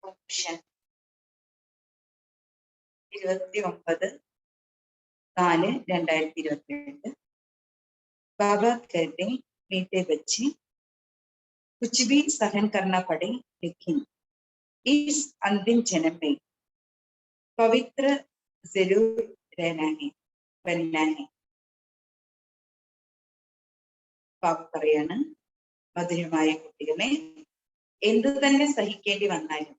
Option 29/4/2022 बाबा कहते मीठे बच्चे कुछ भी सहन करना पड़े लेकिन इस अंतिम जन्म में पवित्र जरूर रहना है बनना है. ബാബ പറയാണ്, മധുരമായ കുട്ടികളെ, എന്തു തന്നെ സഹിക്കേണ്ടി വന്നാലും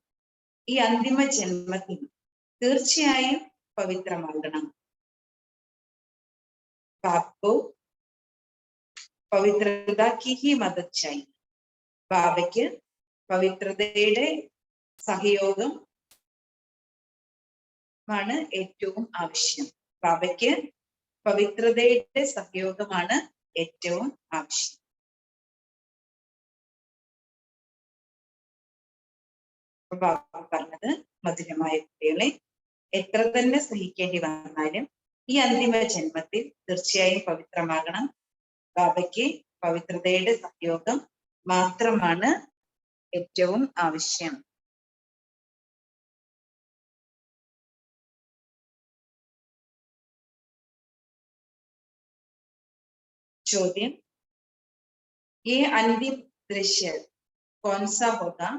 ഈ അന്തിമ ജന്മത്തിൽ തീർച്ചയായും പവിത്രമാകണം. ബാബു പവിത്രത की ही मदद चाहिए. ബാബയ്ക്ക് പവിത്രതയുടെ സഹയോഗം ആണ് ഏറ്റവും ആവശ്യം. ബാബയ്ക്ക് പവിത്രതയുടെ സഹയോഗമാണ് ഏറ്റവും ആവശ്യം. ബാബ പറഞ്ഞത്, മധുരമായ കുട്ടികളെ, എത്ര തന്നെ സഹിക്കേണ്ടി വന്നാലും ഈ അന്തിമ ജന്മത്തിൽ തീർച്ചയായും പവിത്രമാകണം. ബാബയ്ക്ക് പവിത്രതയുടെ സഹയോഗം മാത്രമാണ് ഏറ്റവും ആവശ്യം. ചോദ്യം, ये अंतिम दृश्य कौन सा होगा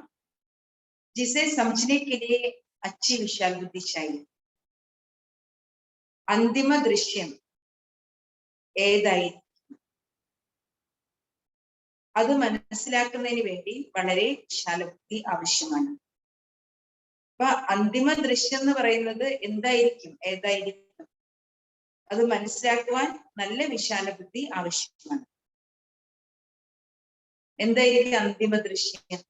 जिसे समझने के लिए अच्छी विशाल बुद्धि चाहिए? अंतिम दृश्യം ഏതായിരിക്കും? അത് മനസ്സിലാക്കുന്നതിന് വേണ്ടി വളരെ വിശാല ബുദ്ധി ആവശ്യമാണ്. അപ്പൊ അന്തിമ ദൃശ്യം എന്ന് പറയുന്നത് എന്തായിരിക്കും, ഏതായിരിക്കും? അത് മനസ്സിലാക്കുവാൻ നല്ല വിശാല ബുദ്ധി ആവശ്യമാണ്. എന്തായിരിക്കും അന്തിമ ദൃശ്യം?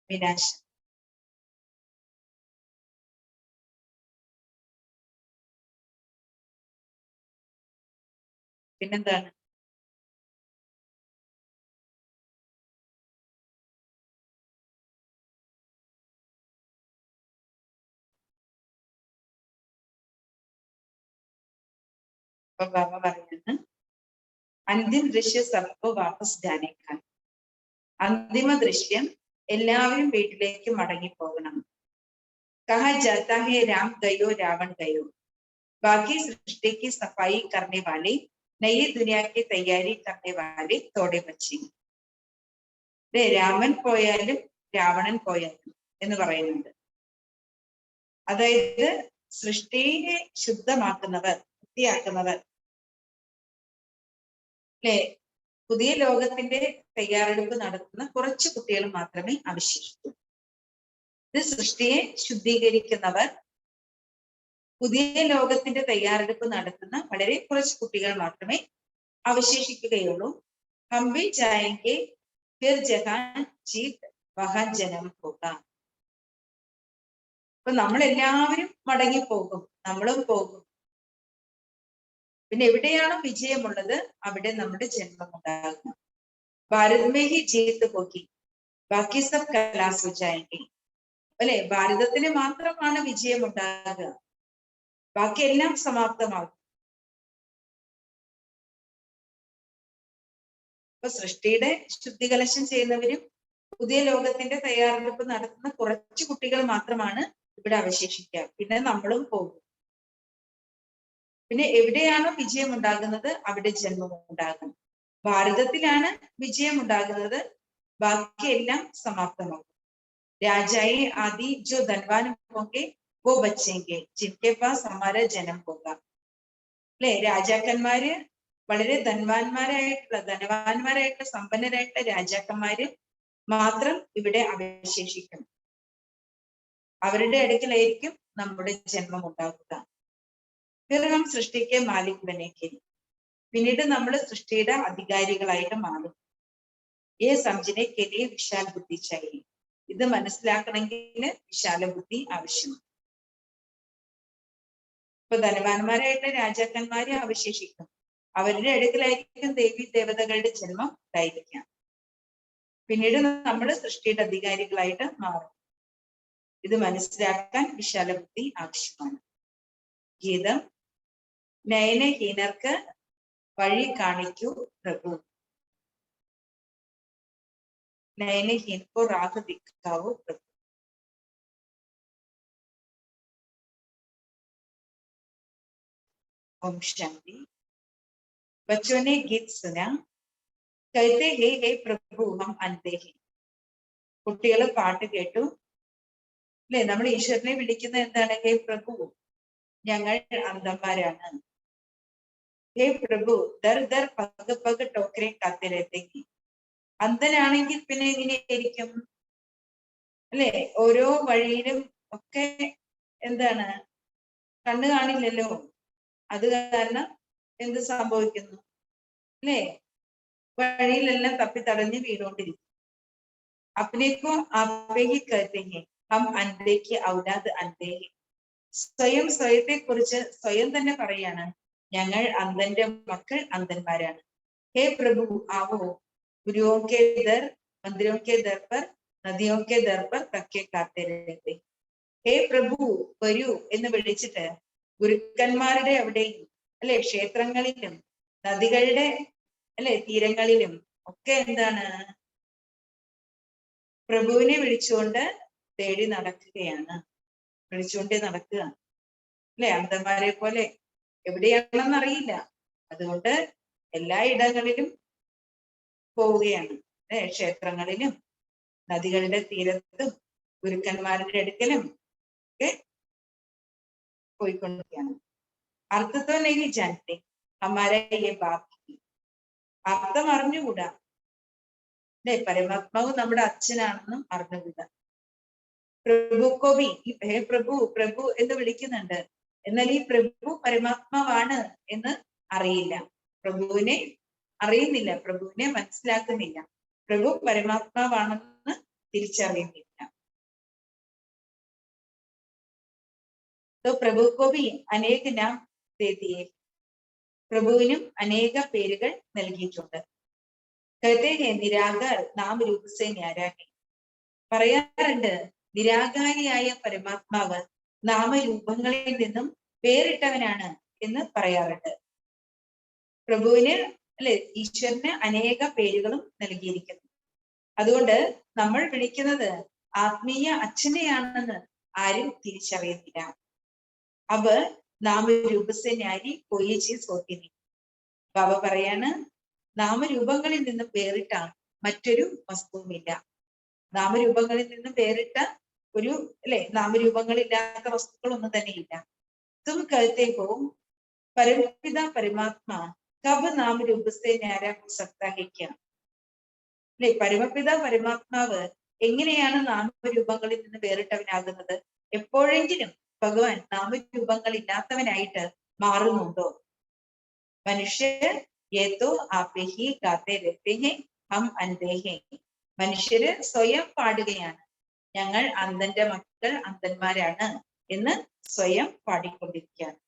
വിനാശം. പിന്നെന്താണ്? അപ്പൊ ബാബ പറയുന്നത്, അന്തിമ ദൃശ്യം സബ്കോ വാപസ് ജാനെ കാ. അന്തിമ ദൃശ്യം എല്ലാവരും വീട്ടിലേക്ക് മടങ്ങിപ്പോകണം. കഹാ ജാതാ ഹൈ രാം ഗയോ രാവൺ ഗയോ. ബാക്കി സൃഷ്ടി की सफाई करने वाले नई दुनिया की तैयारी करने वाले थोड़े बच्चे. രാമൻ പോയാലും രാവണൻ പോയാലും എന്ന് പറയുന്നുണ്ട്. അതായത് സൃഷ്ടിയെ ശുദ്ധമാക്കുന്നവർ, വൃത്തിയാക്കുന്നവർ, അല്ലെ, പുതിയ ലോകത്തിന്റെ തയ്യാറെടുപ്പ് നടത്തുന്ന കുറച്ച് കുട്ടികൾ മാത്രമേ അവശേഷിക്കൂ. ഇത് സൃഷ്ടിയെ ശുദ്ധീകരിക്കുന്നവർ, പുതിയ ലോകത്തിന്റെ തയ്യാറെടുപ്പ് നടത്തുന്ന വളരെ കുറച്ച് കുട്ടികൾ മാത്രമേ അവശേഷിക്കുകയുള്ളൂ. ഹം ഭി ജായേംഗെ ഫിർ ജഹാൻ ജീത് വഹാൻ ജനം പോകാം. അപ്പൊ നമ്മളെല്ലാവരും മടങ്ങിപ്പോകും, നമ്മളും പോകും. പിന്നെ എവിടെയാണോ വിജയമുള്ളത് അവിടെ നമ്മുടെ ജന്മം ഉണ്ടാകും. ഭാരത് മേ ഹി ജീത്ത് പോകി ബാക്കി സബ് കലാസ് ഹോ ജായേംഗെ. അല്ലെ, ഭാരതത്തിന് മാത്രമാണ് വിജയം ഉണ്ടാകുക, ബാക്കിയെല്ലാം സമാപ്തമാകും. അപ്പൊ സൃഷ്ടിയുടെ ശുദ്ധികലശം ചെയ്യുന്നവരും പുതിയ ലോകത്തിന്റെ തയ്യാറെടുപ്പ് നടത്തുന്ന കുറച്ച് കുട്ടികൾ മാത്രമാണ് ഇവിടെ അവശേഷിക്കുക. പിന്നെ നമ്മളും പോകും. പിന്നെ എവിടെയാണോ വിജയം ഉണ്ടാകുന്നത് അവിടെ ജന്മം ഉണ്ടാകും. ഭാരതത്തിലാണ് വിജയം ഉണ്ടാകുന്നത്, ബാക്കിയെല്ലാം സമാപ്തമാകും. രാജായി ആദി ജോ ധൻവാൻ ഹോങ്കെ വോ ബച്ചേങ്കെ ജിൻകെ പാസ് ഹമാര ജനം ഹോഗ. അല്ലെ, രാജാക്കന്മാര്, വളരെ ധനവാന്മാരായിട്ടുള്ള സമ്പന്നരായിട്ടുള്ള രാജാക്കന്മാര് മാത്രം ഇവിടെ അവശേഷിക്കും. അവരുടെ അടുക്കലായിരിക്കും നമ്മുടെ ജന്മം ഉണ്ടാകുക. ഫിർ സൃഷ്ടിക്ക് മാലിക് ബനേങ്കെ. പിന്നീട് നമ്മൾ സൃഷ്ടിയുടെ അധികാരികളായിട്ട് മാറും. ഏ സംജനെ കെ ലിയെ വിശാൽ ബുദ്ധി ചാഹിയെ. ഇത് മനസ്സിലാക്കണമെങ്കിൽ വിശാല ബുദ്ധി ആവശ്യമാണ്. ഇപ്പൊ ധനവാന്മാരായിട്ടുള്ള രാജാക്കന്മാരെ അവശേഷിക്കും. അവരുടെ അടുക്കലായിരിക്കും ദേവി ദേവതകളുടെ ജന്മം ഉണ്ടായിരിക്കാം. പിന്നീട് നമ്മൾ സൃഷ്ടിയുടെ അധികാരികളായിട്ട് മാറും. ഇത് മനസ്സിലാക്കാൻ വിശാല ബുദ്ധി ആവശ്യമാണ്. ഗീതം, നയനഹീനർക്ക് വഴി കാണിക്കൂ പ്രഭു. नयनहीन को राह दिखाओ प्रभु। ओम शांति। बच्चों ने गीत सुना, कहते हे प्रभु हम अंधे हैं. കുട്ടികൾ പാട്ട് കേട്ടു അല്ലെ? നമ്മൾ ഈശ്വരനെ വിളിക്കുന്നത് എന്താണ്? ഹേ പ്രഭു, ഞങ്ങൾ അന്ധന്മാരാണ്. ഹേ പ്രഭു, ദർ ദർ പഗ് പഗ് ടോക്കരെ കാത്തിരത്തേക്ക്. അന്ധനാണെങ്കിൽ പിന്നെ എങ്ങനെയായിരിക്കും അല്ലെ? ഓരോ വഴിയിലും ഒക്കെ എന്താണ്, കണ്ണു കാണില്ലല്ലോ. അത് കാരണം എന്ത് സംഭവിക്കുന്നു അല്ലെ? വഴിയിലെല്ലാം തപ്പി തടഞ്ഞ് വീണുകൊണ്ടിരിക്കും. അപ്പനേക്കോ ആപ്പേഹി കഹത്തെ ഹം അന്ധേക്ക് ഔലാദ് അന്ധേ. സ്വയം സ്വയത്തെ കുറിച്ച് സ്വയം തന്നെ പറയാണ്, ഞങ്ങൾ അന്ധന്റെ മക്കൾ അന്ധന്മാരാണ്. ഹേ പ്രഭു ആവോ ഗുരുओं के दर मंदिरों के दर पर नदियों के दर पर തക്കെ കാത്തിരത്തെ. ഹേ പ്രഭു വരൂ എന്ന് വിളിച്ചിട്ട് ഗുരുക്കന്മാരുടെ അവിടെയും അല്ലെ, ക്ഷേത്രങ്ങളിലും നദികളുടെ അല്ലെ തീരങ്ങളിലും ഒക്കെ എന്താണ്, പ്രഭുവിനെ വിളിച്ചുകൊണ്ട് തേടി നടക്കുകയാണ്. വിളിച്ചുകൊണ്ടേ നടക്കുക അല്ലെ? അന്ധന്മാരെ പോലെ എവിടെയാണെന്ന് അറിയില്ല, അതുകൊണ്ട് എല്ലാ ഇടങ്ങളിലും പോവുകയാണ് അല്ലെ? ക്ഷേത്രങ്ങളിലും നദികളുടെ തീരത്തും ഗുരുക്കന്മാരുടെ അടുക്കലും ഒക്കെ പോയിക്കൊണ്ടിരിക്കുകയാണ്. അർത്ഥത്തോ നെഹി ജാനത്തെ ഹമാരെ യേ ബാപ്. അർത്ഥം അറിഞ്ഞുകൂടാ അല്ലെ? പരമാത്മാവ് നമ്മുടെ അച്ഛനാണെന്നും അറിഞ്ഞുകൂടാ. പ്രഭു കോബി ഹേ പ്രഭു പ്രഭു എന്ന് വിളിക്കുന്നുണ്ട്, എന്നാൽ ഈ പ്രഭു പരമാത്മാവാണ് എന്ന് അറിയില്ല. പ്രഭുവിനെ അറിയുന്നില്ല, പ്രഭുവിനെ മനസ്സിലാക്കുന്നില്ല, പ്രഭു പരമാത്മാവാണെന്ന് തിരിച്ചറിയുന്നില്ല. പ്രഭു കോബി അനേക നാം ദേതിയെ. പ്രഭുവിനും അനേക പേരുകൾ നൽകിയിട്ടുണ്ട്. कहते हैं निराकार नाम रूप से न्यारा है. പറയാറുണ്ട്, നിരാകാരിയായ പരമാത്മാവ് നാമരൂപങ്ങളിൽ നിന്നും വേറിട്ടവനാണ് എന്ന് പറയാറുണ്ട്. പ്രഭുവിന് അല്ലെ, ഈശ്വരന് അനേക പേരുകളും നൽകിയിരിക്കുന്നു. അതുകൊണ്ട് നമ്മൾ വിളിക്കുന്നത് ആത്മീയ അച്ഛനെയാണെന്ന് ആരും തിരിച്ചറിയുന്നില്ല. അബ് നാമരൂപസെ ന്യാരി കൊയ്യ ചീസ് ഹോത്തി. ബാബ പറയാണ്, നാമരൂപങ്ങളിൽ നിന്നും വേറിട്ട മറ്റൊരു വസ്തുവുമില്ല. നാമരൂപങ്ങളിൽ നിന്നും വേറിട്ട ഒരു അല്ലെ, നാമരൂപങ്ങളില്ലാത്ത വസ്തുക്കളൊന്നും തന്നെ ഇല്ല. തും കഹത്തെ ഹോ പരമപിത പരമാത്മാ കബ് നാമരൂപസെ ന്യാര ഹോ സക്താ ഹൈ ക്യാ. അല്ലെ, പരമപിത പരമാത്മാവ് എങ്ങനെയാണ് നാമരൂപങ്ങളിൽ നിന്ന് വേറിട്ടവനാകുന്നത്? എപ്പോഴെങ്കിലും ഭഗവാൻ നാമരൂപങ്ങൾ ഇല്ലാത്തവനായിട്ട് മാറുന്നുണ്ടോ? മനുഷ്യർ ഏതോ ആപേ ഹി ഗാത്തെ രഹത്തെ ഹൈ ഹം അന്ധേ ഹൈ. മനുഷ്യര് സ്വയം പാടുകയാണ്, ഞങ്ങൾ അന്ധന്റെ മക്കൾ അന്ധന്മാരാണ് എന്ന് സ്വയം പാടിക്കൊണ്ടിരിക്കുകയാണ്.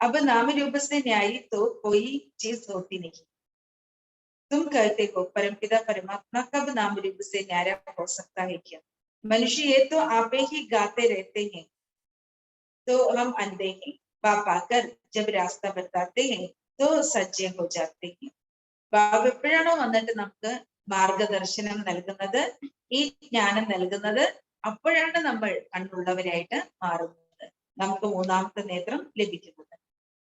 अब नाम रूप से न्यायी तो कोई चीज होती नहीं. तुम कहते हो परमपिता परमात्मा कब नाम रूप से न्यारा हो सकता है क्या? मनुष्य ये तो आपे ही गाते रहते हैं तो हम अंधे हैं. बाप आकर जब रास्ता बताते हैं तो सज्जे हो जाते हैं. ബാബ എപ്പോഴാണോ വന്നിട്ട് നമുക്ക് മാർഗദർശനം നൽകുന്നത്, ഈ ജ്ഞാനം നൽകുന്നത്, അപ്പോഴാണ് നമ്മൾ കണ്ണുള്ളവരായിട്ട് മാറുന്നത്, നമുക്ക് മൂന്നാമത്തെ നേത്രം ലഭിക്കുന്നത്.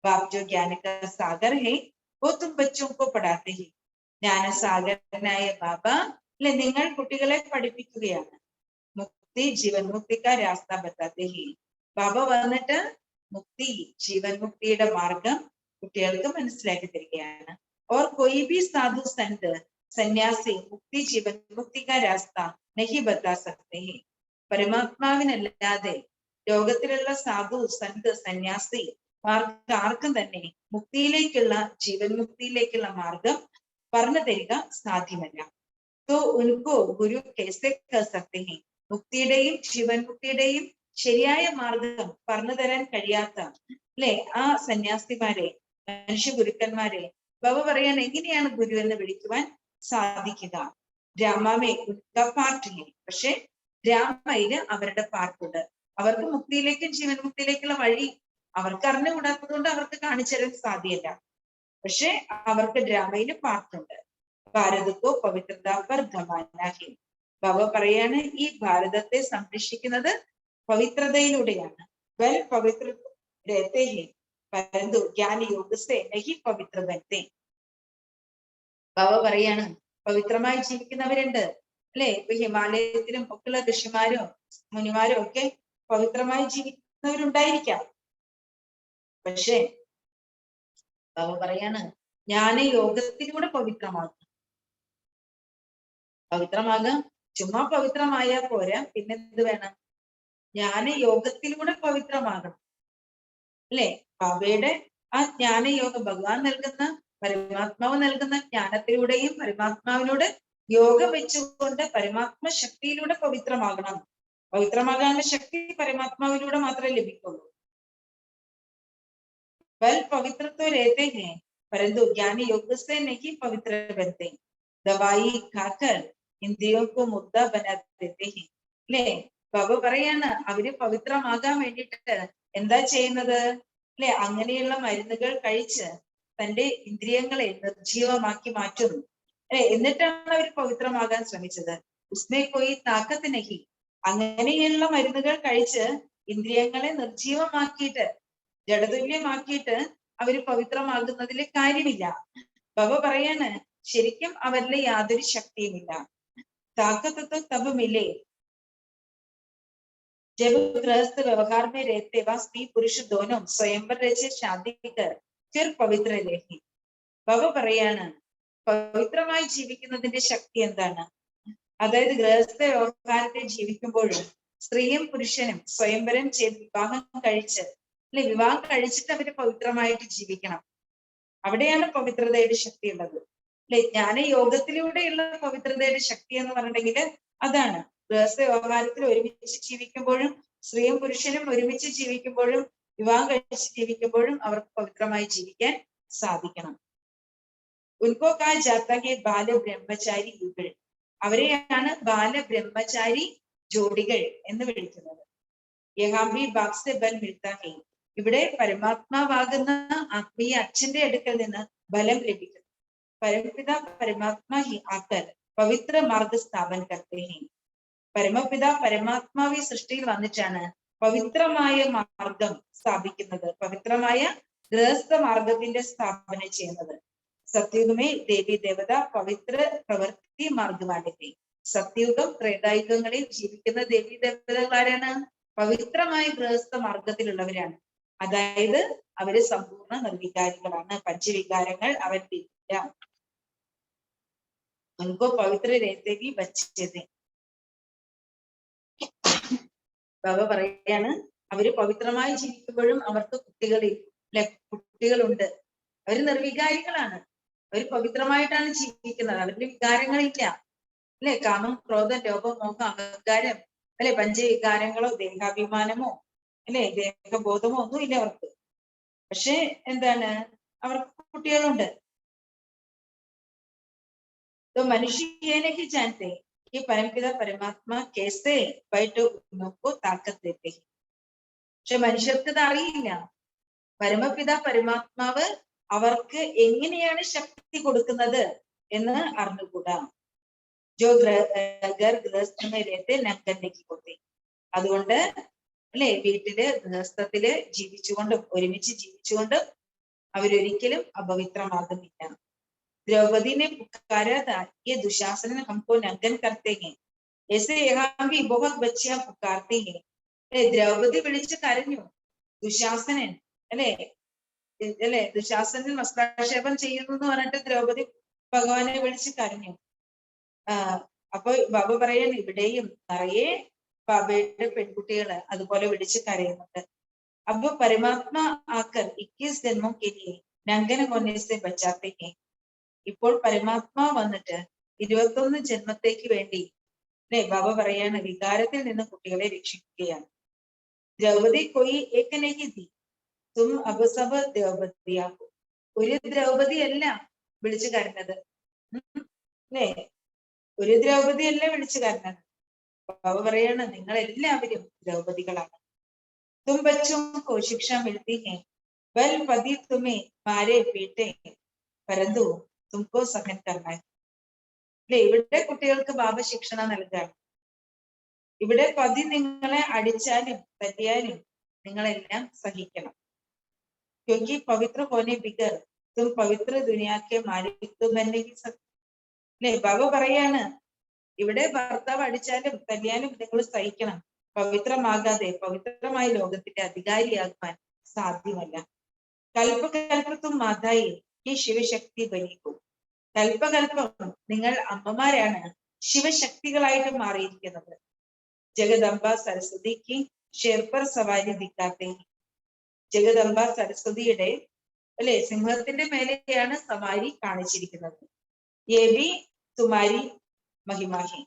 ബാപ് ജോ ജ്ഞാന കാ സാഗർ ഹേ വോ തും ബച്ചോ കോ പഠാത്തെ ഹേ. ജ്ഞാനസാഗരനായ ബാബ അല്ലെ, നിങ്ങൾ കുട്ടികളെ പഠിപ്പിക്കുകയാണ്. മുക്തി ജീവൻ മുക്തി കാ രാസ്ത ബത്താത്തെ ഹേ. ബാബ വന്നിട്ട് മുക്തി ജീവൻ മുക്തിയുടെ മാർഗം കുട്ടികൾക്ക് മനസ്സിലാക്കി തരികയാണ്. और कोई भी साधु संत സന്യാസി മുക്തി ജീവൻ മുക്തി കാ രാസ്ത നഹി ബത്താ സക്തേ ഹേ. പരമാത്മാവിനല്ലാതെ ലോകത്തിലുള്ള സാധു സന്ത് സന്യാസി ആർക്കും തന്നെ മുക്തിയിലേക്കുള്ള ജീവൻ മുക്തിയിലേക്കുള്ള മാർഗം പറഞ്ഞു തരിക സാധ്യമല്ല. तो उनको गुरु कैसे कर सकते हैं? മുക്തിയുടെയും ജീവൻ മുക്തിയുടെയും ശരിയായ മാർഗം പറഞ്ഞു തരാൻ കഴിയാത്ത അല്ലെ ആ സന്യാസിമാരെ, മനുഷ്യ ഗുരുക്കന്മാരെ ബാബ പറയാൻ എങ്ങനെയാണ് ഗുരു എന്ന് വിളിക്കുവാൻ സാധിക്കുക? രാമാമേ ഉൻകാ പാർട്ട് ഹേ. പക്ഷെ രാമയില് അവരുടെ പാർട്ടുണ്ട്. അവർക്ക് മുക്തിയിലേക്കും ജീവൻ മുക്തിയിലേക്കുള്ള വഴി അവർക്ക് അറിഞ്ഞുകൂടാത്തത് കൊണ്ട് അവർക്ക് കാണിച്ചു തരാൻ സാധ്യമല്ല. പക്ഷെ അവർക്ക് ഡ്രാമയില് പാട്ടുണ്ട്. ഭാരതത്തോ പവിത്രത പർ ധമാനാഹി. ബാബ പറയാണ് ഈ ഭാരതത്തെ സംരക്ഷിക്കുന്നത് പവിത്രതയിലൂടെയാണ്. വെൽ പവിത്ര രഹത്തെ ഹി പരന്തു ജ്ഞാന യോഗ സെ നഹി പവിത്ര ബനത്തെ. ബാബ പറയാണ് പവിത്രമായി ജീവിക്കുന്നവരുണ്ട് അല്ലെ. ഇപ്പൊ ഹിമാലയത്തിലും ഒക്കെയുള്ള ഋഷിമാരും മുനിമാരും ഒക്കെ പവിത്രമായി ജീവിക്കുന്നവരുണ്ടായിരിക്കാം. പക്ഷേ ബാബ പറയാണ് ജ്ഞാന യോഗത്തിലൂടെ പവിത്രമാകും. പവിത്രമാകാം. ചുമ്മാ പവിത്രമായാൽ പോരാ, പിന്നെ എന്ത് വേണം? ജ്ഞാന യോഗത്തിലൂടെ പവിത്രമാകണം അല്ലെ. ബാബയുടെ ആ ജ്ഞാനയോഗ ഭഗവാൻ നൽകുന്ന പരമാത്മാവ് നൽകുന്ന ജ്ഞാനത്തിലൂടെയും പരമാത്മാവിനോട് യോഗം വെച്ചുകൊണ്ട് പരമാത്മ ശക്തിയിലൂടെ പവിത്രമാകണം. പവിത്രമാകാനുള്ള ശക്തി പരമാത്മാവിലൂടെ മാത്രമേ ലഭിക്കുള്ളൂ. वल पवित्र रहते हैं परंतु ज्ञान योग से नहीं पवित्र बनते. दवाई खाकर इंद्रियों को मुद्दा बना देते हैं അല്ലെ. ബാബ പറയാണ് അവര് പവിത്രമാകാൻ വേണ്ടിയിട്ട് എന്താ ചെയ്യുന്നത് അല്ലെ. അങ്ങനെയുള്ള മരുന്നുകൾ കഴിച്ച് തന്റെ ഇന്ദ്രിയങ്ങളെ നിർജീവമാക്കി മാറ്റുന്നു അല്ലെ. എന്നിട്ടാണ് അവർ പവിത്രമാകാൻ ശ്രമിച്ചത്. ഉസ്മേ കോയി താക്കത്ത് നഹി. അങ്ങനെയുള്ള മരുന്നുകൾ കഴിച്ച് ഇന്ദ്രിയങ്ങളെ നിർജീവമാക്കിയിട്ട് ജഡതുല്യമാക്കിയിട്ട് അവര് പവിത്രമാകുന്നതിൽ കാര്യമില്ല. ബാബ പറയാണ് ശരിക്കും അവരിലെ യാതൊരു ശക്തിയുമില്ല. താക്കത്ത് തബ് മിലേ जब गृहस्थ व्यवहार में रहते व स्त्री पुरुष दोनों स्वयंवर रचे शादी कर फिर पवित्र रहे. ബാബ പറയാണ് പവിത്രമായി ജീവിക്കുന്നതിന്റെ ശക്തി എന്താണ്? അതായത് ഗൃഹസ്ഥ വ്യവഹാരത്തെ ജീവിക്കുമ്പോഴും സ്ത്രീയും പുരുഷനും സ്വയംവരം ചെയ്ത് വിവാഹം കഴിച്ച് അല്ലെ, വിവാഹം കഴിച്ചിട്ട് അവര് പവിത്രമായിട്ട് ജീവിക്കണം. അവിടെയാണ് പവിത്രതയുടെ ശക്തി ഉള്ളത് അല്ലെ. ജ്ഞാനയോഗത്തിലൂടെയുള്ള പവിത്രതയുടെ ശക്തി എന്ന് പറഞ്ഞിട്ടുണ്ടെങ്കിൽ അതാണ്. ഗൃഹസ്ഥ വ്യവഹാരത്തിൽ ഒരുമിച്ച് ജീവിക്കുമ്പോഴും സ്ത്രീയും പുരുഷനും ഒരുമിച്ച് ജീവിക്കുമ്പോഴും വിവാഹം കഴിച്ച് ജീവിക്കുമ്പോഴും അവർക്ക് പവിത്രമായി ജീവിക്കാൻ സാധിക്കണം. ഉൻകോ കാ ജാത്ത ഹെ ബാല ബ്രഹ്മചാരി യുഗൾ. അവരെയാണ് ബാലബ്രഹ്മചാരി ജോഡികൾ എന്ന് വിളിക്കുന്നത്. യഹാംബി ബാക്സെ ബൽ മിൽത്താ ഹെ. ഇവിടെ പരമാത്മാവാകുന്ന ആത്മീയ അച്ഛന്റെ അടുക്കൽ നിന്ന് ബലം ലഭിക്കുന്നു. പരമപിത പരമാത്മാ ഹി ആക്കർ പവിത്ര മാർഗ സ്ഥാപൻ കർത്തേ ഹെ. പരമപിത പരമാത്മാവി സൃഷ്ടിയിൽ വന്നിട്ടാണ് പവിത്രമായ മാർഗം സ്ഥാപിക്കുന്നത്, പവിത്രമായ ഗൃഹസ്ഥ മാർഗത്തിന്റെ സ്ഥാപന ചെയ്യുന്നത്. സത്യുഗമേ ദേവി ദേവത പവിത്ര പ്രവൃത്തി മാർഗമാണിത്. സത്യുഗം ത്രേതായുഗങ്ങളിൽ ജീവിക്കുന്ന ദേവി ദേവതകൾ ആരാണ്? പവിത്രമായ ഗൃഹസ്ഥ മാർഗത്തിലുള്ളവരാണ്. അതായത് അവര് സമ്പൂർണ്ണ നിർവികാരികളാണ്. പഞ്ചവികാരങ്ങൾ അവരില്ല. ഉनको പവിത്ര रहते भी बच्चे थे. ബാബ പറയാണ് അവര് പവിത്രമായി ജീവിക്കുമ്പോഴും അവർക്ക് കുട്ടികളുണ്ട്. അവര് നിർവികാരികളാണ്. അവര് പവിത്രമായിട്ടാണ് ജീവിക്കുന്നത്. അവരുടെ വികാരങ്ങളില്ല അല്ലെ. കാമം, ക്രോധം, ലോഭം, മോഹം, അഹങ്കാരം അല്ലെ, പഞ്ചവികാരങ്ങളോ ദേഹാഭിമാനമോ അല്ലെ ദേഹബോധമോ ഒന്നുമില്ല അവർക്ക്. പക്ഷെ എന്താണ്, അവർക്ക് കുട്ടികളുണ്ട്. तो मनुष्य ये नहीं जानते कि परमपिता परमात्मा कैसे बैठों को ताकत देते हैं. പക്ഷെ മനുഷ്യർക്ക് ഇത് അറിയില്ല. പരമപിത പരമാത്മാവ് അവർക്ക് എങ്ങനെയാണ് ശക്തി കൊടുക്കുന്നത് എന്ന് അറിഞ്ഞുകൂടാ. ജോ ഗൃഹസ്ഥ നങ്കന്നേക്ക് കൊടുത്തേ. അതുകൊണ്ട് അല്ലെ വീട്ടില് ഗൃഹസ്ഥത്തില് ജീവിച്ചുകൊണ്ടും ഒരുമിച്ച് ജീവിച്ചുകൊണ്ടും അവരൊരിക്കലും അപവിത്രമാകുന്നില്ല. द्रौपदी ने पुकारा था ये दुशासन हमको नंगन करते हैं, ऐसे यहाँ भी बहुत बच्चियां पुकारती हैं. ദ്രൗപദി വിളിച്ച് കരഞ്ഞു. ദുശാസനൻ അല്ലെ ദുശാസനൻ വസ്ത്രാക്ഷേപം ചെയ്യുന്നു എന്ന് പറഞ്ഞിട്ട് ദ്രൗപദി ഭഗവാനെ വിളിച്ച് കരഞ്ഞു. അപ്പൊ ബാബ പറയാൻ ഇവിടെയും നിറയെ ബാബയുടെ പെൺകുട്ടികള് അതുപോലെ വിളിച്ച് കരയുന്നുണ്ട്. അപ്പൊ പരമാത്മാ ആക്കർ 21 ജന്മം के लिए नंगन होने से बचाते हैं. ഇപ്പോൾ പരമാത്മാ വന്നിട്ട് 21 ജന്മത്തേക്ക് വേണ്ടി അല്ലെ ബാബ പറയാണ് വികാരത്തിൽ നിന്ന് കുട്ടികളെ രക്ഷിക്കുകയാണ്. ദ്രൗപദി കൊയി ഏകനേക്ക് തീ തും അബസബ ദ്രൗപദിയാക്കും. ഒരു ദ്രൗപദി അല്ല വിളിച്ചു കരഞ്ഞത് അല്ലേ. ഒരു ദ്രൗപദി അല്ല വിളിച്ചു കരഞ്ഞത്. ബാബ പറയാണ് നിങ്ങൾ എല്ലാവരും ദ്രൗപദികളാണ്. തും ബച്ചോं को शिक्षा मिलती है, बल पति तुम्हें मारे पीटे പരന്തു തുംകോ സഹൻ കർണ ഹൈ. അല്ലെ, ഇവിടെ കുട്ടികൾക്ക് ബാബ ശിക്ഷണ നൽകുകയാണ്. ഇവിടെ പതി നിങ്ങളെ അടിച്ചാലും തല്ലിയാലും നിങ്ങളെല്ലാം സഹിക്കണം. ക്യോങ്കി പവിത്ര ഹോനെ ബിഗർ തും പവിത്ര ദുനിയാക്കെ മാലിക് തും ബനനെ കി സക്. അല്ലെ, ബാബ പറയാണ് ഇവിടെ ഭർത്താവ് അടിച്ചാലും തല്ലിയാലും നിങ്ങൾ സഹിക്കണം. പവിത്രമാകാതെ പവിത്രമായ ലോകത്തിന്റെ അധികാരിയാകുവാൻ സാധ്യമല്ല. കൽപ്പകൽപ്പത്തും മാതായി ഈ ശിവശക്തി ബലിക്കും. കൽപ്പകൽപ്പം നിങ്ങൾ അമ്മമാരാണ് ശിവശക്തികളായിട്ട് മാറിയിരിക്കുന്നത്. ജഗദംബ സരസ്വതിക്ക് ഷേർപ്പർ സവാരി ദിക്കാത്തെ. ജഗദംബ സരസ്വതിയുടെ അല്ലെ സിംഹത്തിന്റെ മേലെയാണ് സവാരി കാണിച്ചിരിക്കുന്നത്. യേ ഭി തുമാരി മഹിമാഹി.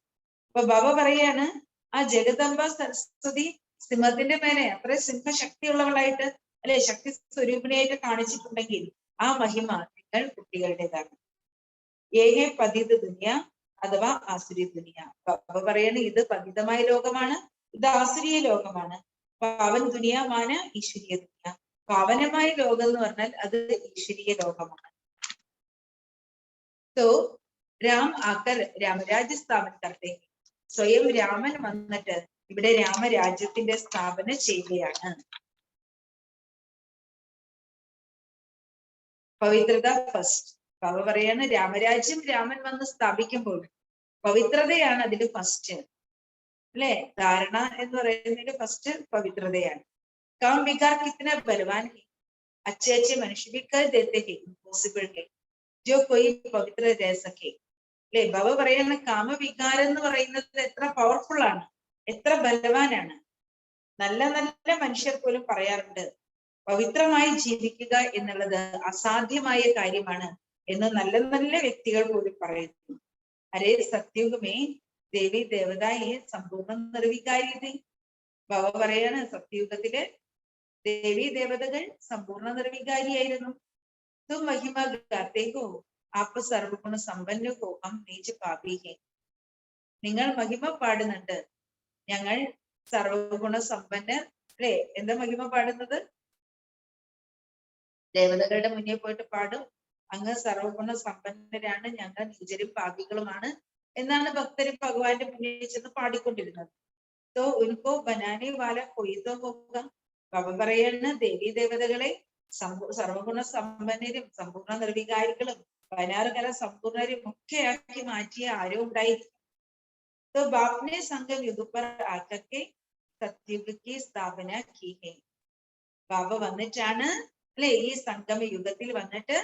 അപ്പൊ ബാബ പറയാണ് ആ ജഗദംബ സരസ്വതി സിംഹത്തിന്റെ മേലെ അത്ര സിംഹശക്തിയുള്ളവളായിട്ട് അല്ലെ ശക്തി സ്വരൂപിണിയായിട്ട് കാണിച്ചിട്ടുണ്ടെങ്കിൽ ആ മഹിമ നിങ്ങൾ കുട്ടികളുടേതാണ്. ഏകെ പതിത് ദുനിയ അഥവാ ആസുരി ദുനിയ. ബാബ പറയാണ് ഇത് പതിതമായ ലോകമാണ്, ഇത് ആസുരീയ ലോകമാണ്. പാവൻ ദുനിയാവാന ഈശ്വരീയ ദുനിയ. പാവനമായ ലോകം എന്ന് പറഞ്ഞാൽ അത് ഈശ്വരീയ ലോകമാണ്. तो രാം ആക്കർ രാമരാജ്യ സ്ഥാപന കർത്തേ. സ്വയം രാമൻ വന്നിട്ട് ഇവിടെ രാമരാജ്യത്തിന്റെ സ്ഥാപന ചെയ്യുകയാണ്. പവിത്രത ഫസ്റ്റ്. ബാബ പറയാണ് രാമരാജ്യം രാമൻ വന്ന് സ്ഥാപിക്കുമ്പോൾ പവിത്രതയാണ് അതില് ഫസ്റ്റ്. അല്ലെ, ധാരണ എന്ന് പറയുന്നതിൽ ഫസ്റ്റ് പവിത്രതയാണ്. काम विकार कितना बलवान है, अच्छे अच्छे मनुष्य भी कर देते हैं इम्पॉसिबल है जो कोई पवित्र रह सके. അല്ലെ, ബാബ പറയുന്ന കാമവികാരം എന്ന് പറയുന്നത് എത്ര പവർഫുൾ ആണ്, എത്ര ബലവാനാണ്. നല്ല നല്ല മനുഷ്യർ പോലും പറയാറുണ്ട് പവിത്രമായി ജീവിക്കുക എന്നുള്ളത് അസാധ്യമായ കാര്യമാണ് എന്ന് നല്ല നല്ല വ്യക്തികൾ പോലും പറയുന്നു. അരേ സത്യുഗമേ ദേവി ദേവതായെ സമ്പൂർണ്ണ നിർവികാരിത. ബാബ പറയാണ് സത്യയുഗത്തില് ദേവി ദേവതകൾ സമ്പൂർണ്ണ നിർവികാരിയായിരുന്നു. തും മഹിമ ഗാത്തേക്കോ ആപ്പ് സർവഗുണ സമ്പന്നോ ഹം നീച്ച് പാപിഹേ. നിങ്ങൾ മഹിമ പാടുന്നുണ്ട്, ഞങ്ങൾ സർവഗുണ സമ്പന്നർ. അല്ലെ, എന്താ മഹിമ പാടുന്നത്? ദേവതകളുടെ മുന്നിൽ പോയിട്ട് പാടും, അങ്ങ് സർവഗുണ സമ്പന്നരാണ്, ഞങ്ങൾ നീചരും പാപികളുമാണ് എന്നാണ് ഭക്തര് ഭഗവാന്റെ മുന്നിൽ ചെന്ന് പാടിക്കൊണ്ടിരുന്നത്. तो उनको बनाने वाला कोई तो होगा. ബാബ പറയാണ് ദേവീ ദേവതകളെ സർവഗുണ സമ്പന്നരും സമ്പൂർണ്ണ നിർവികാരികളും 16 കല സമ്പൂർണരും ഒക്കെ ആക്കി മാറ്റിയ ആരോ ഉണ്ടായിരിക്കും. तो बाप ने संगम युग पर आकर के सतयुग की स्थापना की है. ബാബ വന്നിട്ടാണ് അല്ലെ ഈ സംഗമ യുഗത്തിൽ വന്നിട്ട്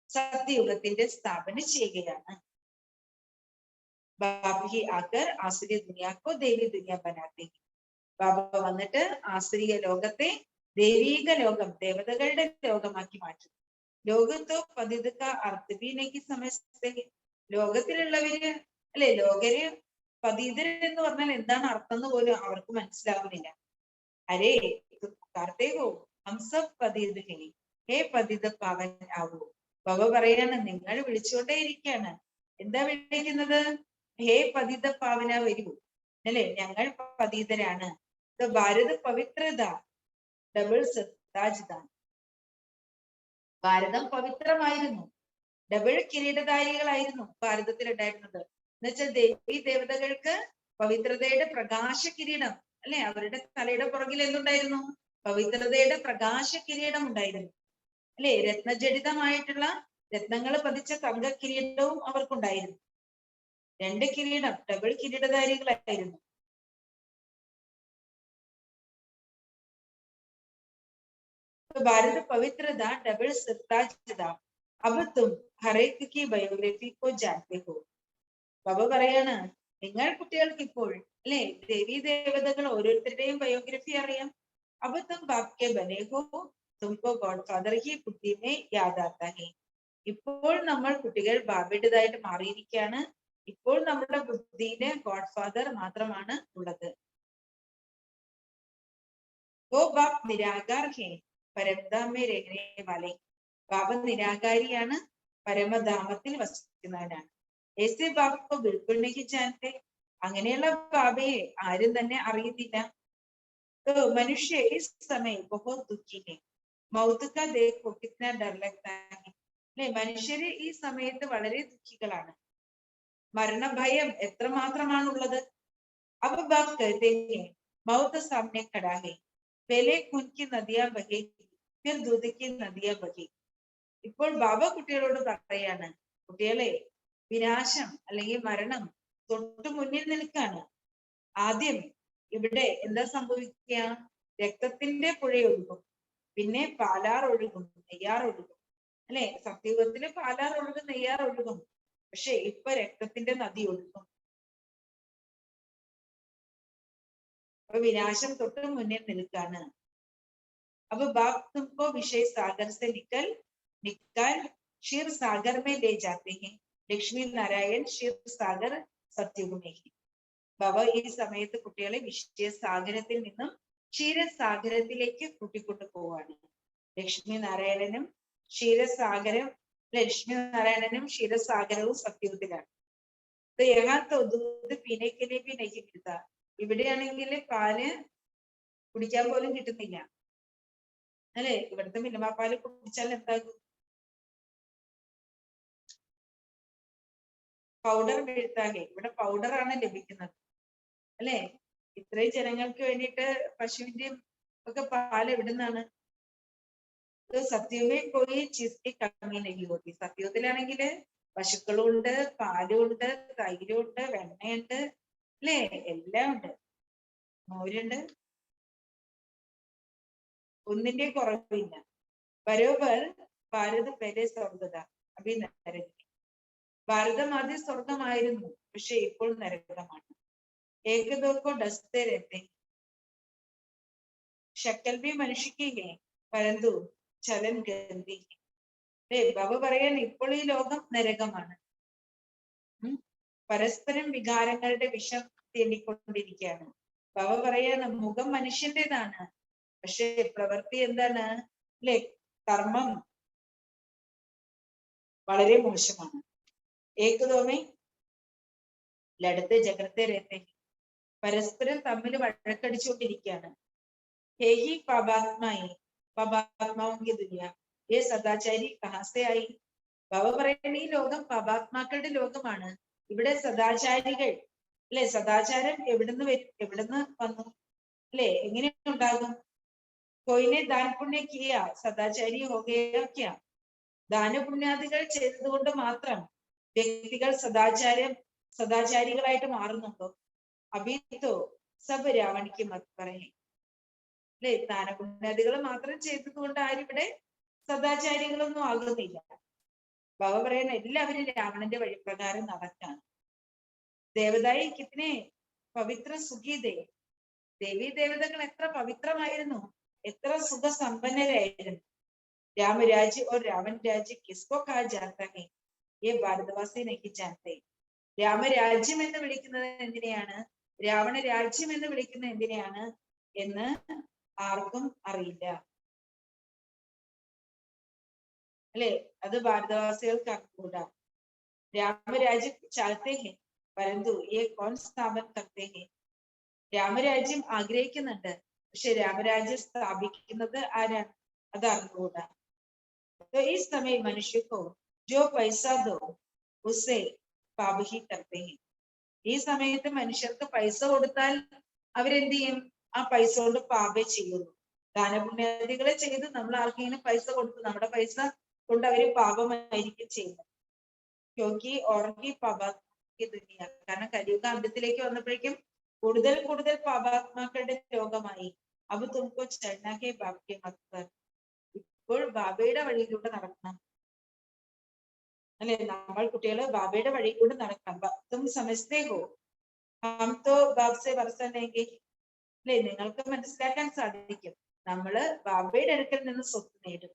സത്യയുഗത്തിന്റെ സ്ഥാപന ചെയ്യുകയാണ്. ബാബി ആക്കർ ആസുരി ദുനിയാക്കോ ദേവി ദുനിയ ബനാത്തെ. ബാബ വന്നിട്ട് ആസുരിക ലോകത്തെ ദൈവീക ലോകം ദേവതകളുടെ ലോകമാക്കി മാറ്റും. ലോകത്തോ പതിതക്ക അർത്ഥബീനേക്ക് സമയത്തെ. ലോകത്തിലുള്ളവര് അല്ലെ ലോകര് പതിതര് എന്ന് പറഞ്ഞാൽ എന്താണ് അർത്ഥം എന്ന് പോലും അവർക്ക് മനസ്സിലാവുന്നില്ല. അരേ കാർത്തേകോ ഹംസബ് പതിത് ഹേ, ഹേ പതിത പാവൻ ആവോ. ബാബ പറയാണ് നിങ്ങൾ വിളിച്ചുകൊണ്ടേയിരിക്കുകയാണ്. എന്താ വിളിക്കുന്നത്? ഹേ പതിത പാവന വരൂ, അല്ലെ ഞങ്ങൾ പതിതരാണ്. ഭാരത പവിത്രത ഡബിൾ സത്താജിത. ഭാരതം പവിത്രമായിരുന്നു, ഡബിൾ കിരീടധാരികളായിരുന്നു ഭാരതത്തിൽ ഉണ്ടായിരുന്നത്. എന്നുവെച്ചാൽ ദേവി ദേവതകൾക്ക് പവിത്രതയുടെ പ്രകാശ കിരീടം അല്ലെ അവരുടെ തലയുടെ പുറകിൽ എന്തുണ്ടായിരുന്നു? പവിത്രതയുടെ പ്രകാശ കിരീടം ഉണ്ടായിരുന്നു. അല്ലെ, രത്നജടിതമായിട്ടുള്ള രത്നങ്ങൾ പതിച്ച തങ്ക കിരീടവും അവർക്കുണ്ടായിരുന്നു. 2 കിരീടം, ഡബിൾ കിരീടധാരികളായിരുന്നു. ഭാരത പവിത്രത ഡബിൾ സത്താജിത. अब तुम हर एक की ബയോഗ്രഫി को जानते हो. ബാബ പറയാണ് നിങ്ങൾ കുട്ടികൾക്ക് ഇപ്പോൾ അല്ലെ ദേവി ദേവതകൾ ഓരോരുത്തരുടെയും ബയോഗ്രഫി അറിയാം. अब तुम बाप के बने हो, तुमको गॉडफादर ही बुद्धि में याद आता है. ഇപ്പോൾ നമ്മൾ കുട്ടികൾ ബാബയുടേതായിട്ട് മാറിയിരിക്കുകയാണ്. ഇപ്പോൾ നമ്മുടെ ബുദ്ധിയിലെ ഗോഡ്ഫാദർ മാത്രമാണ് ഉള്ളത്. वो बाप निराकार है, परमधाम में रहने वाले. ബാബ നിരാകാരിയാണ്, പരമധാമത്തിൽ വസിക്കുന്നവനാണ്. ऐसे बाप को बिल्कुल नहीं जानते. അങ്ങനെയുള്ള ബാബയെ ആരും തന്നെ അറിയത്തില്ല. तो मनुष्य इस समय बहुत दुखी है. मौत का देखो कितना डर लगता है. അല്ലെ? മനുഷ്യര് ഈ സമയത്ത് വളരെ ദുഃഖികളാണ്. മരണഭയം എത്രമാത്രമാണുള്ളത്. अब बाप कहते हैं मौत सामने खड़ा है, पहले खून की नदियां बहेगी, फिर दूध की नदियां बहेगी. ഇപ്പോൾ ബാബ കുട്ടികളോട് പറയാണ്, കുട്ടികളെ, വിനാശം അല്ലെങ്കിൽ മരണം തൊട്ടു മുന്നിൽ നിൽക്കാണ്. ആദ്യം ഇവിടെ എന്താ സംഭവിക്കുക? രക്തത്തിന്റെ പുഴയൊഴുകും, പിന്നെ പാലാർ ഒഴുകും, നെയ്യാർ ഒഴുകും. അല്ലെ? സത്യയുഗത്തില് പാലാർ ഒഴുകും, നെയ്യാർ ഒഴുകും. പക്ഷെ ഇപ്പൊ രക്തത്തിന്റെ നദി ഒഴുകും. അപ്പൊ വിനാശം തൊട്ട് മുന്നിൽ നിൽക്കാണ്. അപ്പൊ बाप तुमको विषय सागर से निकल क्षीर सागर में ले जाते हैं. ലക്ഷ്മി നാരായൺ ക്ഷീർ സാഗർ സത്യയുഗമേ. ബാബ ഈ സമയത്ത് കുട്ടികളെ വിഷയസാഗരത്തിൽ നിന്നും ക്ഷീരസാഗരത്തിലേക്ക് കൂട്ടിക്കൊണ്ടു പോവാണ്. ലക്ഷ്മി നാരായണനും ക്ഷീരസാഗരവും സത്യയുഗത്തിലാണ്. ഇവിടെയാണെങ്കിൽ പാല് കുടിക്കാൻ പോലും കിട്ടുന്നില്ല. അല്ലെ? ഇവിടുത്തെ മിൽമാപ്പാല് കുടിച്ചാൽ എന്താകും? പൗഡർ വീഴ്ത്താകെ. ഇവിടെ പൗഡറാണ് ലഭിക്കുന്നത്. അല്ലെ? ഇത്രയും ജനങ്ങൾക്ക് വേണ്ടിയിട്ട് പശുവിന്റെയും ഒക്കെ പാല് എവിടുന്നാണ്? സത്യവുമേ പോയി ചീസ്റ്റി കമ്മീനൊക്കെ. സത്യത്തിലാണെങ്കിൽ പശുക്കളും ഉണ്ട്, പാലും ഉണ്ട്, തൈരും ഉണ്ട്, വെണ്ണയുണ്ട്, അല്ലേ? എല്ലാം ഉണ്ട്, മോരുണ്ട്, ഒന്നിന്റെ കുറവില്ല. ബരോബർ ഭാരത് പേരെ സ്വർഗത അഭി നരകം. ഭാരതം ആദ്യം സ്വർഗമായിരുന്നു, പക്ഷെ ഇപ്പോൾ നരകമാണ്. ഏകദോക്കോ ഡസ്തേ രഹത്തെ. ശക്കൽ ഭി മനുഷ്യക്ക് ഹേ പരന്തു ചലൻ ഗന്തി. ബാബ പറയാൻ ഇപ്പോൾ ഈ ലോകം നരകമാണ്. പരസ്പരം വികാരങ്ങളുടെ വിഷം തേടിക്കൊണ്ടിരിക്കുകയാണ്. ബാബ പറയാണ്, മുഖം മനുഷ്യന്റേതാണ്, പക്ഷെ പ്രവൃത്തി എന്താണ്? അല്ലെ? കർമ്മം വളരെ മോശമാണ്. ഏകദോമേ ലടത്തെ ജഗത്തെ രഹത്തെ. പരസ്പരം തമ്മിൽ വഴക്കടിച്ചുകൊണ്ടിരിക്കുകയാണ്. ഹേഹി പാപാത്മായി പാപാത്മാവുങ്കി ദുനിയ ഏ സദാചാരി കഹാസെ ആയി. ബാബ പറയുന്ന ഈ ലോകം പാപാത്മാക്കളുടെ ലോകമാണ്. ഇവിടെ സദാചാരികൾ, അല്ലെ? സദാചാരം എവിടുന്ന് വന്നു? അല്ലെ? എങ്ങനെ ഉണ്ടാകും? കൊയിനെ ദാൻ പുണ്യ കിയ സദാചാരി ഹോഗയാ ക്യാ. ദാനപുണ്യാദികൾ ചെയ്തതുകൊണ്ട് മാത്രം വ്യക്തികൾ സദാചാരികളായിട്ട് മാറുന്നുണ്ടോ? അഭിത്തോ സബ് രാവണിക്ക് മത് പറയേ. അല്ലെ? ദാനപുണ്യാദികൾ മാത്രം ചെയ്തതുകൊണ്ട് ആരും ഇവിടെ സദാചാരികളൊന്നും ആകുന്നില്ല. ബാബ പറയുന്ന എല്ലാവരും രാവണന്റെ വഴിപ്രകാരം നടക്കാണ്. ദേവതായി കിത്തിനെ പവിത്ര സുഖീതേ. ദേവീ ദേവതകൾ എത്ര പവിത്രമായിരുന്നു, എത്ര സുഖസമ്പന്നരായിരുന്നു. രാമരാജ് और रावण राज्य किसको कहा जाता है ये भारतवासी नहीं जानते. രാമരാജ്യം എന്ന് വിളിക്കുന്നത് എന്തിനെയാണ്, രാവണ രാജ്യം എന്ന് വിളിക്കുന്നത് എന്തിനെയാണ് എന്ന് ആർക്കും അറിയില്ല. അല്ലെ? അത് ഭാരതവാസികൾക്ക് അറിഞ്ഞുകൂടാ. രാമരാജ്യം ചാഹത്തെ ഹെ പരന്തു യേ കോൺ സ്ഥാപൻ കർത്തെ ഹെ. രാമരാജ്യം ആഗ്രഹിക്കുന്നുണ്ട്, പക്ഷെ രാമരാജ്യം സ്ഥാപിക്കുന്നത് ആരാണ്? അത് അറിഞ്ഞുകൂടാ. ഈ സമയം മനുഷ്യക്കോ ജോ പൈസ ദോ ഉസേ പാപ് ഹി കർത്തെ ഹെ. ഈ സമയത്ത് മനുഷ്യർക്ക് പൈസ കൊടുത്താൽ അവരെന്ത് ചെയ്യും? ആ പൈസ കൊണ്ട് പാപേ ചെയ്യുള്ളൂ. ദാനപുണ്യാദികളെ ചെയ്ത് നമ്മൾ ആർക്കെങ്കിലും പൈസ കൊടുത്തു, നമ്മുടെ പൈസ കൊണ്ട് അവര് പാപമായിരിക്കും ചെയ്യുന്നത്. ക്യോങ്കി ഓർക്കി പാപാത്മാക്കി ദുനിയ. കാരണം കലിയുഗ അന്ത്യത്തിലേക്ക് വന്നപ്പോഴേക്കും കൂടുതൽ കൂടുതൽ പാപാത്മാക്കളുടെ ലോകമായി. അബ് തുമക്കോ ചലനാ ഹെ ബാപ് കെ മത് പർ. ഇപ്പോൾ ബാബയുടെ വഴിയിലൂടെ നടക്കണം. അല്ലെ? നമ്മൾ കുട്ടികള് ബാബയുടെ വഴിയിലൂടെ നടക്കണം. തും സമജ്തേ ഹോ ഹം തോ ബാബ് സെ വർസാ ലേംഗെ. അല്ലെ? നിങ്ങൾക്ക് മനസ്സിലാക്കാൻ സാധിക്കും, നമ്മള് ബാബയുടെ അടുക്കൽ നിന്ന് സ്വത്ത് നേടും.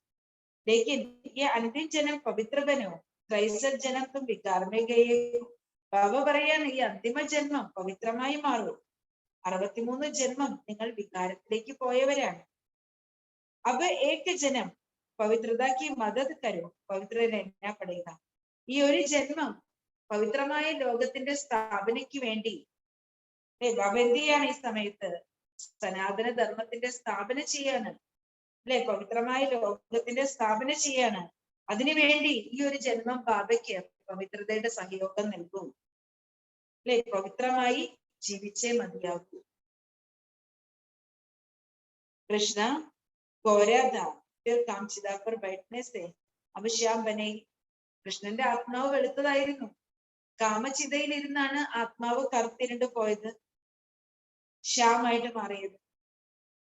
ലേക്കിൻ ഈ അന്തിം ജനം പവിത്ര ബനോ ക്രൈസ്തർ ജനം തും വികാരമേ ഗയേ. ബാബ പറയാണ്, ഈ അന്തിമ ജന്മം പവിത്രമായി മാറും. 63 ജന്മം നിങ്ങൾ വികാരത്തിലേക്ക് പോയവരാണ്. अब एक जन्म पवित्रता की मदद करो पवित्र रहना पड़ेगा. ഈ ഒരു ജന്മം പവിത്രമായ ലോകത്തിന്റെ സ്ഥാപനയ്ക്ക് വേണ്ടി ബാബ എന്ത് ചെയ്യാണ്? ഈ സമയത്ത് സനാതന ധർമ്മത്തിന്റെ സ്ഥാപന ചെയ്യാണ്. അല്ലെ? പവിത്രമായ ലോകത്തിന്റെ സ്ഥാപന ചെയ്യാണ്. അതിനുവേണ്ടി ഈ ഒരു ജന്മം ബാബയ്ക്ക് പവിത്രതയുടെ സഹയോഗം നൽകും. അല്ലെ, പവിത്രമായി ജീവിച്ചേ മതിയാകൂ. कृष्ण गोरा था फिर कामचिदा पर बैठने से अब श्याम बने. കൃഷ്ണന്റെ ആത്മാവ് വെളുത്തതായിരുന്നു. കാമചിതയിൽ ഇരുന്നാണ് ആത്മാവ് കറുത്തിരുണ്ട് പോയത്, ശ്യാമായിട്ട് മാറിയത്.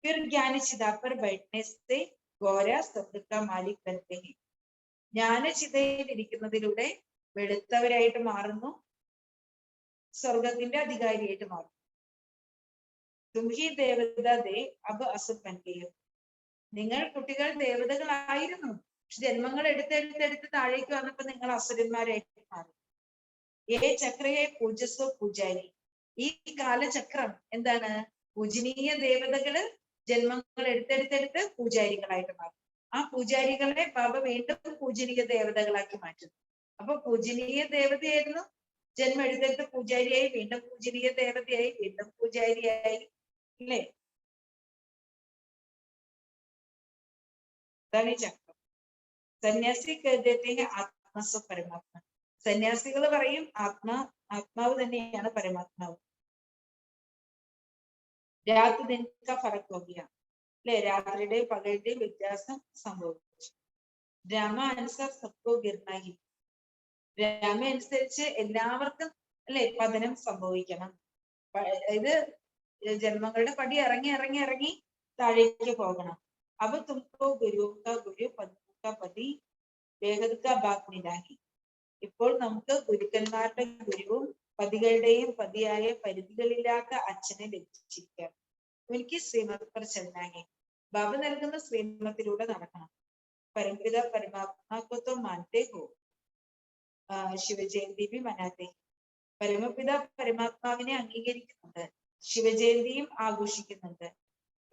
फिर ज्ञानचिदा पर बैठने से गोरा स्वर्ग का मालिक बनते हैं. ജ്ഞാനചിതയിൽ ഇരിക്കുന്നതിലൂടെ വെളുത്തവരായിട്ട് മാറുന്നു, സ്വർഗത്തിന്റെ അധികാരിയായിട്ട് മാറും. തുംഹി ദേവത ദേ അബ് അസുർ ബൻ ഗയോ. നിങ്ങൾ കുട്ടികൾ ദേവതകളായിരുന്നു, പക്ഷെ ജന്മങ്ങൾ എടുത്തെടുത്തെടുത്ത് താഴേക്ക് വന്നപ്പോ നിങ്ങൾ അസുരന്മാരായിട്ട് മാറി. ഏ ചക്രയെ പൂജസ്വ പൂജാരി. ഈ കാലചക്രം എന്താണ്? പൂജനീയ ദേവതകള് ജന്മങ്ങൾ എടുത്തെടുത്തെടുത്ത് പൂജാരികളായിട്ട് മാറി. ആ പൂജാരികളെ ബാബ വീണ്ടും പൂജനീയ ദേവതകളാക്കി മാറ്റുന്നു. അപ്പൊ പൂജനീയ ദേവതയായിരുന്നു, ജന്മം എടുത്തെടുത്ത് പൂജാരിയായി, വീണ്ടും പൂജനീയ ദേവതയായി, വീണ്ടും പൂജാരിയായി, അല്ലേ? അതാണ് ഈ ചക്രം. സന്യാസി കരുതത്തെ ആത്മസ്വ പരമാത്മ. സന്യാസികൾ പറയും ആത്മാവ് തന്നെയാണ് പരമാത്മാവ്. രാത്രി ദിനക ഫറക് ഹോ ഗയ. അല്ലെ, രാത്രിയുടെയും പകലിന്റെയും വ്യത്യാസം സംഭവിച്ചു. രാമ അനുസർ സബ്കോ ഗിർന ഹി. രാമ അനുസരിച്ച് എല്ലാവർക്കും അല്ലെ പതനം സംഭവിക്കണം. ഇത് ജന്മങ്ങളുടെ പടി ഇറങ്ങി ഇറങ്ങി ഇറങ്ങി താഴേക്ക് പോകണം. അപ്പൊ തുമക്കോ ഗുരു പതി ബേഹദ് കാ ബാഗ് മിലാഹി. ഇപ്പോൾ നമുക്ക് ഗുരുക്കന്മാരുടെ ഗുരുവും പതികളുടെയും പതിയായ പരിധികളില്ലാത്ത അച്ഛനെ ലഭിച്ചിരിക്കാം. എനിക്ക് ശ്രീമത് പർ ചലനാഹി. ബാബ നൽകുന്ന ശ്രീമത്തിലൂടെ നടക്കണം. പരംപിത പരമാത്മാക്കോ മാനത്തെ ഹോ. ശിവജയന്തി ബി മനാത്തെ. പരമപിത പരമാത്മാവിനെ അംഗീകരിക്കുന്നുണ്ട്, ശിവജയന്തിയും ആഘോഷിക്കുന്നുണ്ട്.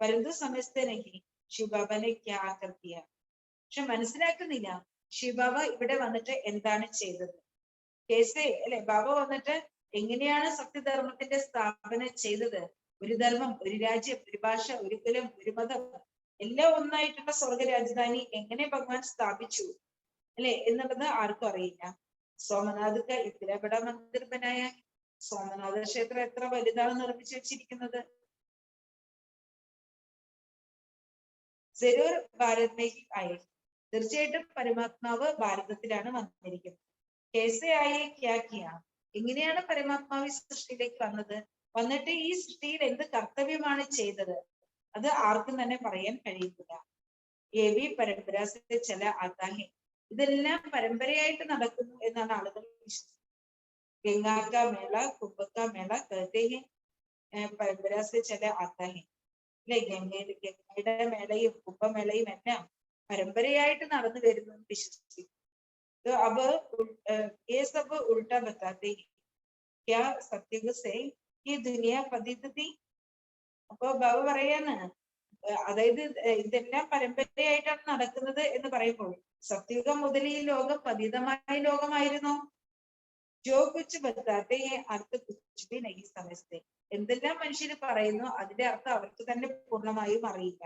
പരന്തു സമസ്തനഹി ശിവബാബനെ ക്യാ കർത്തിയ. പക്ഷെ മനസ്സിലാക്കുന്നില്ല ശിവബാബ ഇവിടെ വന്നിട്ട് എന്താണ് ചെയ്തത്. കേസേ അല്ലെ, ബാബ വന്നിട്ട് എങ്ങനെയാണ് സത്യധർമ്മത്തിന്റെ സ്ഥാപന ചെയ്തത്. ഒരു ധർമ്മം, ഒരു രാജ്യം, ഒരു ഭാഷ, ഒരു കുലം, ഒരു മതം, എല്ലാം ഒന്നായിട്ടുള്ള സ്വർഗ രാജധാനി എങ്ങനെ ഭഗവാൻ സ്ഥാപിച്ചു അല്ലെ എന്നുള്ളത് ആർക്കും അറിയില്ല. സോമനാഥ് ഇത്ര ബഡ മന്ദിർ ബനായ. സോമനാഥ ക്ഷേത്രം എത്ര വലുതാണ് നിർമ്മിച്ചു വെച്ചിരിക്കുന്നത്. ജരൂർ ഭാരത് മേ ഹി ആയേ. തീർച്ചയായിട്ടും പരമാത്മാവ് ഭാരതത്തിലാണ് വന്നിരിക്കുന്നത്. കേസേ ആയേ ക്യാ കിയാ. എങ്ങനെയാണ് പരമാത്മാവ് സൃഷ്ടിയിലേക്ക് വന്നത്, വന്നിട്ട് ഈ സൃഷ്ടിയിൽ എന്ത് കർത്തവ്യമാണ് ചെയ്തത്, അത് ആർക്കും തന്നെ പറയാൻ കഴിയില്ല. ഏവി പരമ്പര ചില ആത്താഹി. ഇതെല്ലാം പരമ്പരയായിട്ട് നടക്കുന്നു എന്നാണ് ആളുകൾ വിശ്വസിക്കുന്നത്. ഗംഗാക്ക മേള, കുംഭക്ക മേള കഹത്തെ ഹെ പരമ്പര ചില ആത്താഹി. അല്ലെ, ഗംഗയുടെ മേളയും കുംഭമേളയും എല്ലാം പരമ്പരയായിട്ട് നടന്നു വരുന്നു എന്ന് വിശ്വസിക്കുന്നു. अब ये सब उल्टा बताते हैं. क्या सत्युग से ये दुनिया पतित थी. അപ്പൊ ബാബ പറയാണ്, അതായത് ഇതെല്ലാം പരമ്പരയായിട്ടാണ് നടക്കുന്നത് എന്ന് പറയുമ്പോൾ സത്യുഗം മുതൽ ഈ ലോകം പതിതമായ ലോകമായിരുന്നു. ജോ കുച്ച് ബത്താത്തെ അർത്ഥ കുച്ച് ഭി നഹീ സമജ്തേ. എന്തെല്ലാം മനുഷ്യര് പറയുന്നു അതിന്റെ അർത്ഥം അവർക്ക് തന്നെ പൂർണ്ണമായും അറിയില്ല.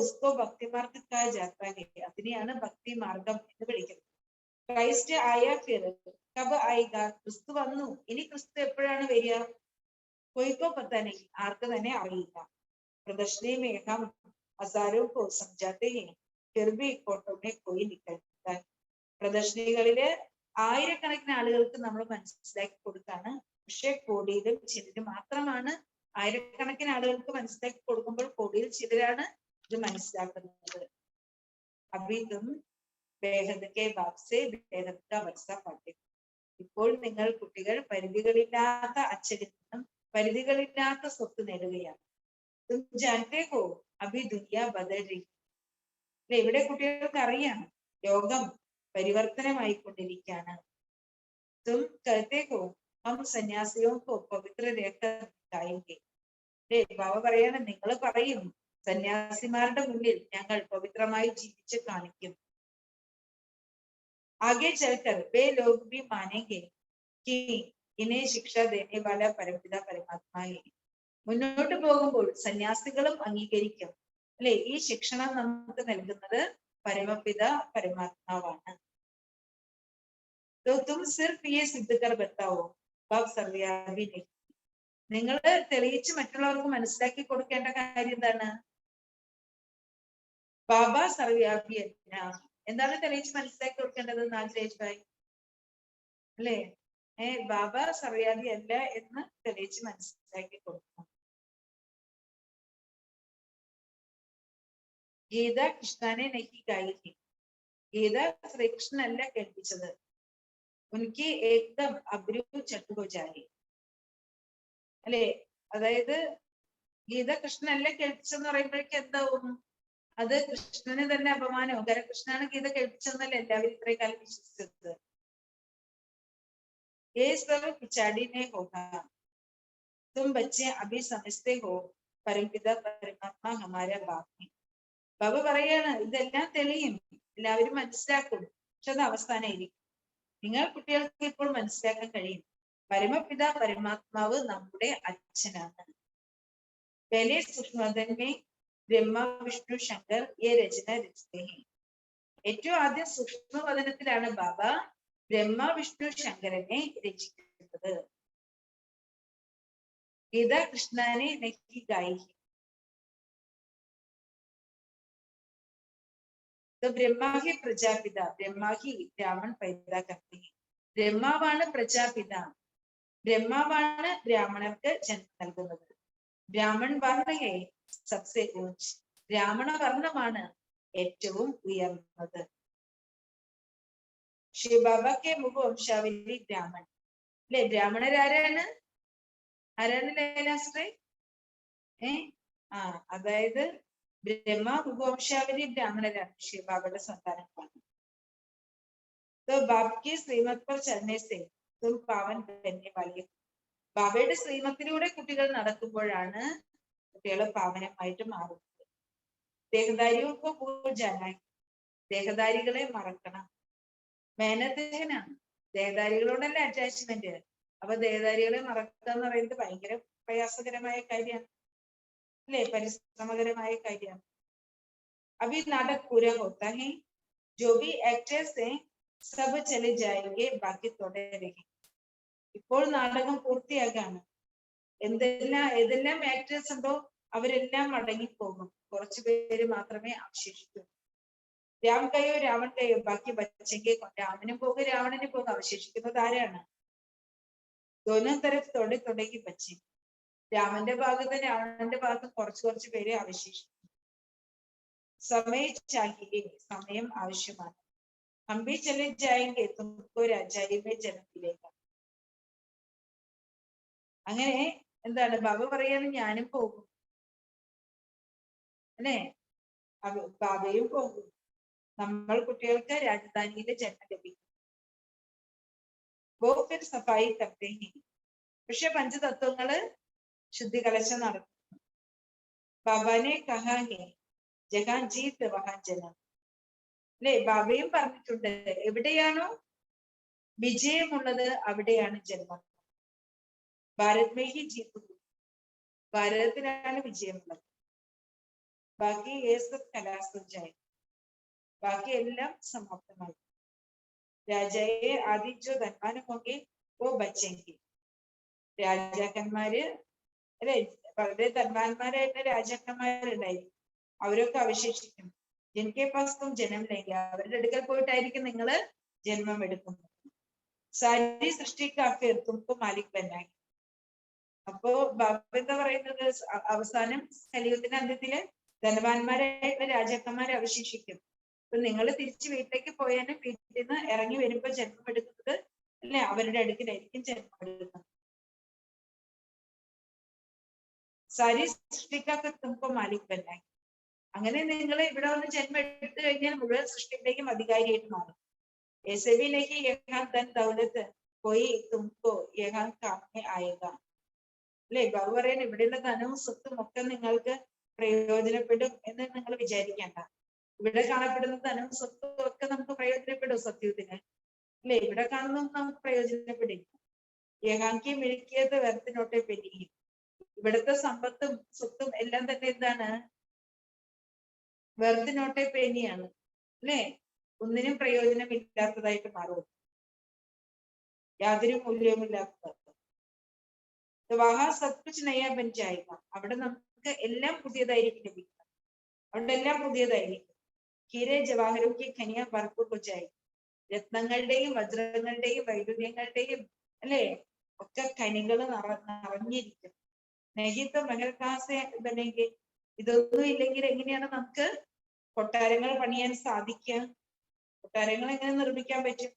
ഉസ്കോ ഭക്തി മാർഗ കാ ജാത്താ ഹെ. അതിനെയാണ് ഭക്തി മാർഗം എന്ന് വിളിക്കുന്നത്. ക്രൈസ്റ്റ് ആയ ഫിർ കബ് ആയിഗ. ക്രിസ്തു വന്നു, ഇനി ക്രിസ്തു എപ്പോഴാണ് വരിക. കൊയ്ക്കോ പത്താനെ, ആർക്ക് തന്നെ അറിയില്ല. പ്രദർശനി മേഘം ഹസാരോ കോ സംജാത്തെ ഹെ ഫിർ ഭി കോട്ടോ മേ കോയി നിക്കൽത്താ. പ്രദർശനികളില് ആയിരക്കണക്കിന് ആളുകൾക്ക് നമ്മൾ മനസ്സിലാക്കി കൊടുക്കാണ്, പക്ഷെ കോടിയിലും ചിലര് മാത്രമാണ്. ആയിരക്കണക്കിന് ആളുകൾക്ക് മനസ്സിലാക്കി കൊടുക്കുമ്പോൾ കോടിയിൽ ചിലരാണ് ഇത് മനസ്സിലാക്കുന്നത്. അഭിതും ഇപ്പോൾ നിങ്ങൾ കുട്ടികൾ പരിധികളില്ലാത്ത അച്ഛനിൽ നിന്നും പരിധികളില്ലാത്ത സ്വത്ത് നേടുകയാണ്. അഭി ദുനിയ ബദൽ. ഇവിടെ കുട്ടികൾക്ക് അറിയാം ലോകം പരിവർത്തനമായിക്കൊണ്ടിരിക്കുകയാണ്. തും കഹത്തേക്കോ ഹം സന്യാസിയോക്കോ പവിത്ര രേഖ കായെങ്കെ. ബാബ പറയാണ്, നിങ്ങൾ പറയും സന്യാസിമാരുടെ മുന്നിൽ ഞങ്ങൾ പവിത്രമായി ജീവിച്ച് കാണിക്കും. आगे चलकर वे लोग भी मानेंगे कि इन्हें शिक्षा देने वाला परमपिता परमात्मा है. മുന്നോട്ട് പോകുമ്പോൾ സന്യാസികളും അംഗീകരിക്കും, അല്ലെ, ഈ ശിക്ഷണം നമുക്ക് നൽകുന്നത് പരമപിത പരമാത്മാവാണ്. तो तुम सिर्फ ये सिद्ध कर बताओ बाप सर्वव्यापी नहीं. നിങ്ങൾ തെളിയിച്ച് മറ്റുള്ളവർക്ക് മനസ്സിലാക്കി കൊടുക്കേണ്ട കാര്യം എന്താണ്? ബാബ സർവ്വവ്യാപി അല്ല. എന്താണ് തെളിയിച്ച് മനസ്സിലാക്കി കൊടുക്കേണ്ടത്? നാഗേഷ് അല്ലേ? ബാബ സർവ്വവ്യാപി അല്ല എന്ന് തെളിയിച്ച് മനസ്സിലാക്കി കൊടുക്കണം. ഗീത കൃഷ്ണനെ നഹി ഗായി. ഗീത ശ്രീകൃഷ്ണനല്ല കേൾപ്പിച്ചത്. ഉനിക്ക് ഏകദം അബ്രു ചട്ടു ഹോ ജായേ. അല്ലെ, അതായത് ഗീത കൃഷ്ണനല്ല കേൾപ്പിച്ചെന്ന് പറയുമ്പോഴേക്ക് എന്താവും? അത് കൃഷ്ണന് തന്നെ അപമാനവും. കാരണം കൃഷ്ണനാണ് ഗീത കേൾപ്പിച്ചെന്നല്ല എല്ലാവരും ഇത്രയും കാലം വിശ്വസിച്ചത്. ये सब पिछाड़ी नहीं होगा. तुम बच्चे अभी समझते हो परमपिता परमात्मा हमारा बाप है. ബാബ പറയാണ് ഇതെല്ലാം തെളിയും, എല്ലാവരും മനസ്സിലാക്കും, പക്ഷെ അത് അവസാനമായിരിക്കും. നിങ്ങൾ കുട്ടികൾക്ക് ഇപ്പോൾ മനസ്സിലാക്കാൻ കഴിയും, പരമപിത പരമാത്മാവ് നമ്മുടെ അച്ഛനാണ്. पहले सूक्ष्मदन में ब्रह्मा विष्णु शंकर ये रचना रचते हैं. ഏറ്റവും ആദ്യം സൂക്ഷ്മവദനത്തിലാണ് ബാബ ബ്രഹ്മ വിഷ്ണു ശങ്കരനെ രചിക്കുന്നത്. ഗീത കൃഷ്ണനെ നഹി ഗായി. तो ब्रह्मा ही प्रजापिता, ब्रह्मा ही ब्राह्मण पैदा करते हैं. ബ്രഹ്മാവാണ് പ്രജാപിത, ബ്രഹ്മാവാണ് ബ്രാഹ്മണർക്ക് ജന്മം നൽകുന്നത്. ബ്രാഹ്മൺ വർണ്ണയെ സബ്സെ ഊച്ച്, ബ്രാഹ്മണ വർണ്ണമാണ് ഏറ്റവും ഉയർന്നത്. ശിവബാബക്കെ മുഖവംശാവലി ബ്രാഹ്മൺ. അല്ലെ, ബ്രാഹ്മണരാരാണ്? ആരാണ് ലൈലാശ്രേ? അതായത് ബ്രഹ്മ മുഖവംശാവലി ബ്രാഹ്മണരാണ്, ശിവബാബയുടെ സന്താനങ്ങളാണ്. तो बाप की श्रीमत पर चलने से तुम पावन बनने वाले. ബാബയുടെ ശ്രീമത്തിലൂടെ കുട്ടികൾ നടക്കുമ്പോഴാണ് കുട്ടികൾ പാവനമായിട്ട് മാറുന്നത്. ദേഹദാരികൾക്ക് ഭൂൽ ജാനായി, ദേഹദാരികളെ മറക്കണം. മേനദേഹനാണ്, ദേഹദാരികളോടല്ല അറ്റാച്ച്മെന്റ്. അപ്പൊ ദേഹദാരികളെ മറക്കുക എന്ന് പറയുന്നത് ഭയങ്കര പ്രയാസകരമായ കാര്യമാണ്, അല്ലെ, പരിശ്രമകരമായ കാര്യമാണ്. അഭി നാടക് പൂര ഹോത്താ ഹൈ, ജോ ഭി ആക്ടേഴ്സ് ഹൈ സബ് ചലെ ജായെംഗെ ബാക്കി തോടെ രഹേ. ഇപ്പോൾ നാടകം പൂർത്തിയാകാണ്. ഏതെല്ലാം ആക്ടേഴ്സ് ഉണ്ടോ അവരെല്ലാം മടങ്ങിപ്പോകും, കുറച്ചു പേര് മാത്രമേ അവശേഷിക്കൂ. രാം കയോ രാവൺ കയോ ബാക്കി ബച്ചെങ്കെ. രാമനും പോകും രാവണനും പോകും, അവശേഷിക്കുന്നത് ആരാണ്? ദോനോ തരഫ് തൊടെ തൊടേക്ക് ബച്ചെ. രാമന്റെ ഭാഗത്തും രാവണന്റെ ഭാഗത്തും കുറച്ചു പേരെ അവശേഷിക്കും. സമയം ചാഹിയെ, സമയം ആവശ്യമാണ്. ഹംബി ചലെ ജായെങ്കെ തുമക്കോ രാജായിമേ ജനത്തിലേക്ക്. അങ്ങനെ എന്താണ് ബാബ പറയാണ്, ഞാനും പോകും, അല്ലെ, ബാബയും പോകും. നമ്മൾ കുട്ടികൾക്ക് രാജധാനിയിലെ ജന്മം ലഭിക്കും. സഫായി കർത്തേ ഹി, പക്ഷെ പഞ്ചതത്വങ്ങള് ശുദ്ധി കലശം നടത്തുന്നു. ബാബാനെ കഹാ ഹെ ജഹാൻ ജീത് വഹാൻ ജനം. അല്ലെ, ബാബയും പറഞ്ഞിട്ടുണ്ട്, എവിടെയാണോ വിജയമുള്ളത് അവിടെയാണ് ജന്മം. Bharat may he Jeet, ഭാരതത്തിലാണ് വിജയമുള്ളത്. ബാക്കി കലാസുജായി, ബാക്കി എല്ലാം സമാപ്തമായി. രാജായെ ആദിജോ ധന്മാനുമൊക്കെ ഓ ബച്ചെങ്കി. രാജാക്കന്മാര്, അല്ലെ, വളരെ ധന്മാന്മാരായിട്ട് രാജാക്കന്മാരുണ്ടായിരിക്കും, അവരൊക്കെ അവശേഷിക്കും. ജിൻകെ പാസ് തും ജന്മം ലേങ്ക, അവരുടെ അടുക്കൽ പോയിട്ടായിരിക്കും നിങ്ങൾ ജന്മം എടുക്കുന്നത്. സാരി സൃഷ്ടിക്ക് ആഫിർ തുംകോ മാലിക് ബനായി. അപ്പോ ബാബ എന്താ പറയുന്നത്? അവസാനം കലിയുഗത്തിന്റെ അന്ത്യത്തില് ധനവാന്മാരായിട്ടുള്ള രാജാക്കന്മാരെ അവശേഷിക്കും. അപ്പൊ നിങ്ങൾ തിരിച്ച് വീട്ടിലേക്ക് പോയാലും വീട്ടിൽ നിന്ന് ഇറങ്ങി വരുമ്പോ ജന്മം എടുക്കുന്നത്, അല്ലെ, അവരുടെ അടുക്കിലായിരിക്കും ജന്മം എടുക്കുന്നത്. സാരി സൃഷ്ടിക്കാത്ത തുംകോ മാലിക് ബനായി. അങ്ങനെ നിങ്ങൾ ഇവിടെ വന്ന് ജന്മം എടുത്തു കഴിഞ്ഞാൽ മുഴുവൻ സൃഷ്ടിയിലേക്കും അധികാരിയായിട്ട് മാറും. എസബിലേക്ക് യഹാൻ ധൻ ദൗലത്ത് പോയി തുംകോ യഹാൻ കാമേ ആയേഗ. അല്ലെ, ബാബു പറയാൻ ഇവിടെയുള്ള ധനവും സ്വത്തും ഒക്കെ നിങ്ങൾക്ക് പ്രയോജനപ്പെടും എന്ന് നിങ്ങൾ വിചാരിക്കേണ്ട. ഇവിടെ കാണപ്പെടുന്ന ധനവും സ്വത്തും ഒക്കെ നമുക്ക് പ്രയോജനപ്പെടും സത്യത്തിന്, അല്ലെ, ഇവിടെ കാണുന്നതും നമുക്ക് പ്രയോജനപ്പെടില്ല. യഹാങ്കി മിഴുക്കിയത് വെറുത്തിനോട്ടെ പെരിയും. ഇവിടുത്തെ സമ്പത്തും സ്വത്തും എല്ലാം തന്നെ എന്താണ്? വെറുതെ നോട്ടെ പേനിയാണ്, അല്ലെ? ഒന്നിനും പ്രയോജനമില്ലാത്തതായിട്ട് മാറും, യാതൊരു മൂല്യവുമില്ലാത്തത്. അവിടെ നമുക്ക് എല്ലാം പുതിയതായിരിക്കും ലഭിക്കുന്നത്, അവിടെ എല്ലാം പുതിയതായിരിക്കും. ഹീരെ ജവാഹരും കി ഖനിയ ഭർപ്പൂർ കുച്ചായി, രത്നങ്ങളുടെയും വജ്രങ്ങളുടെയും വൈഡൂര്യങ്ങളുടെയും അല്ലെ ഒക്കെ ഖനികൾ നിറഞ്ഞിരിക്കും. നെഹിത്ത മഹൽക്കാസെ ബനെങ്കിൽ, ഇതൊന്നും ഇല്ലെങ്കിൽ എങ്ങനെയാണ് നമുക്ക് കൊട്ടാരങ്ങൾ പണിയാൻ സാധിക്കുക? കൊട്ടാരങ്ങൾ എങ്ങനെ നിർമ്മിക്കാൻ പറ്റും?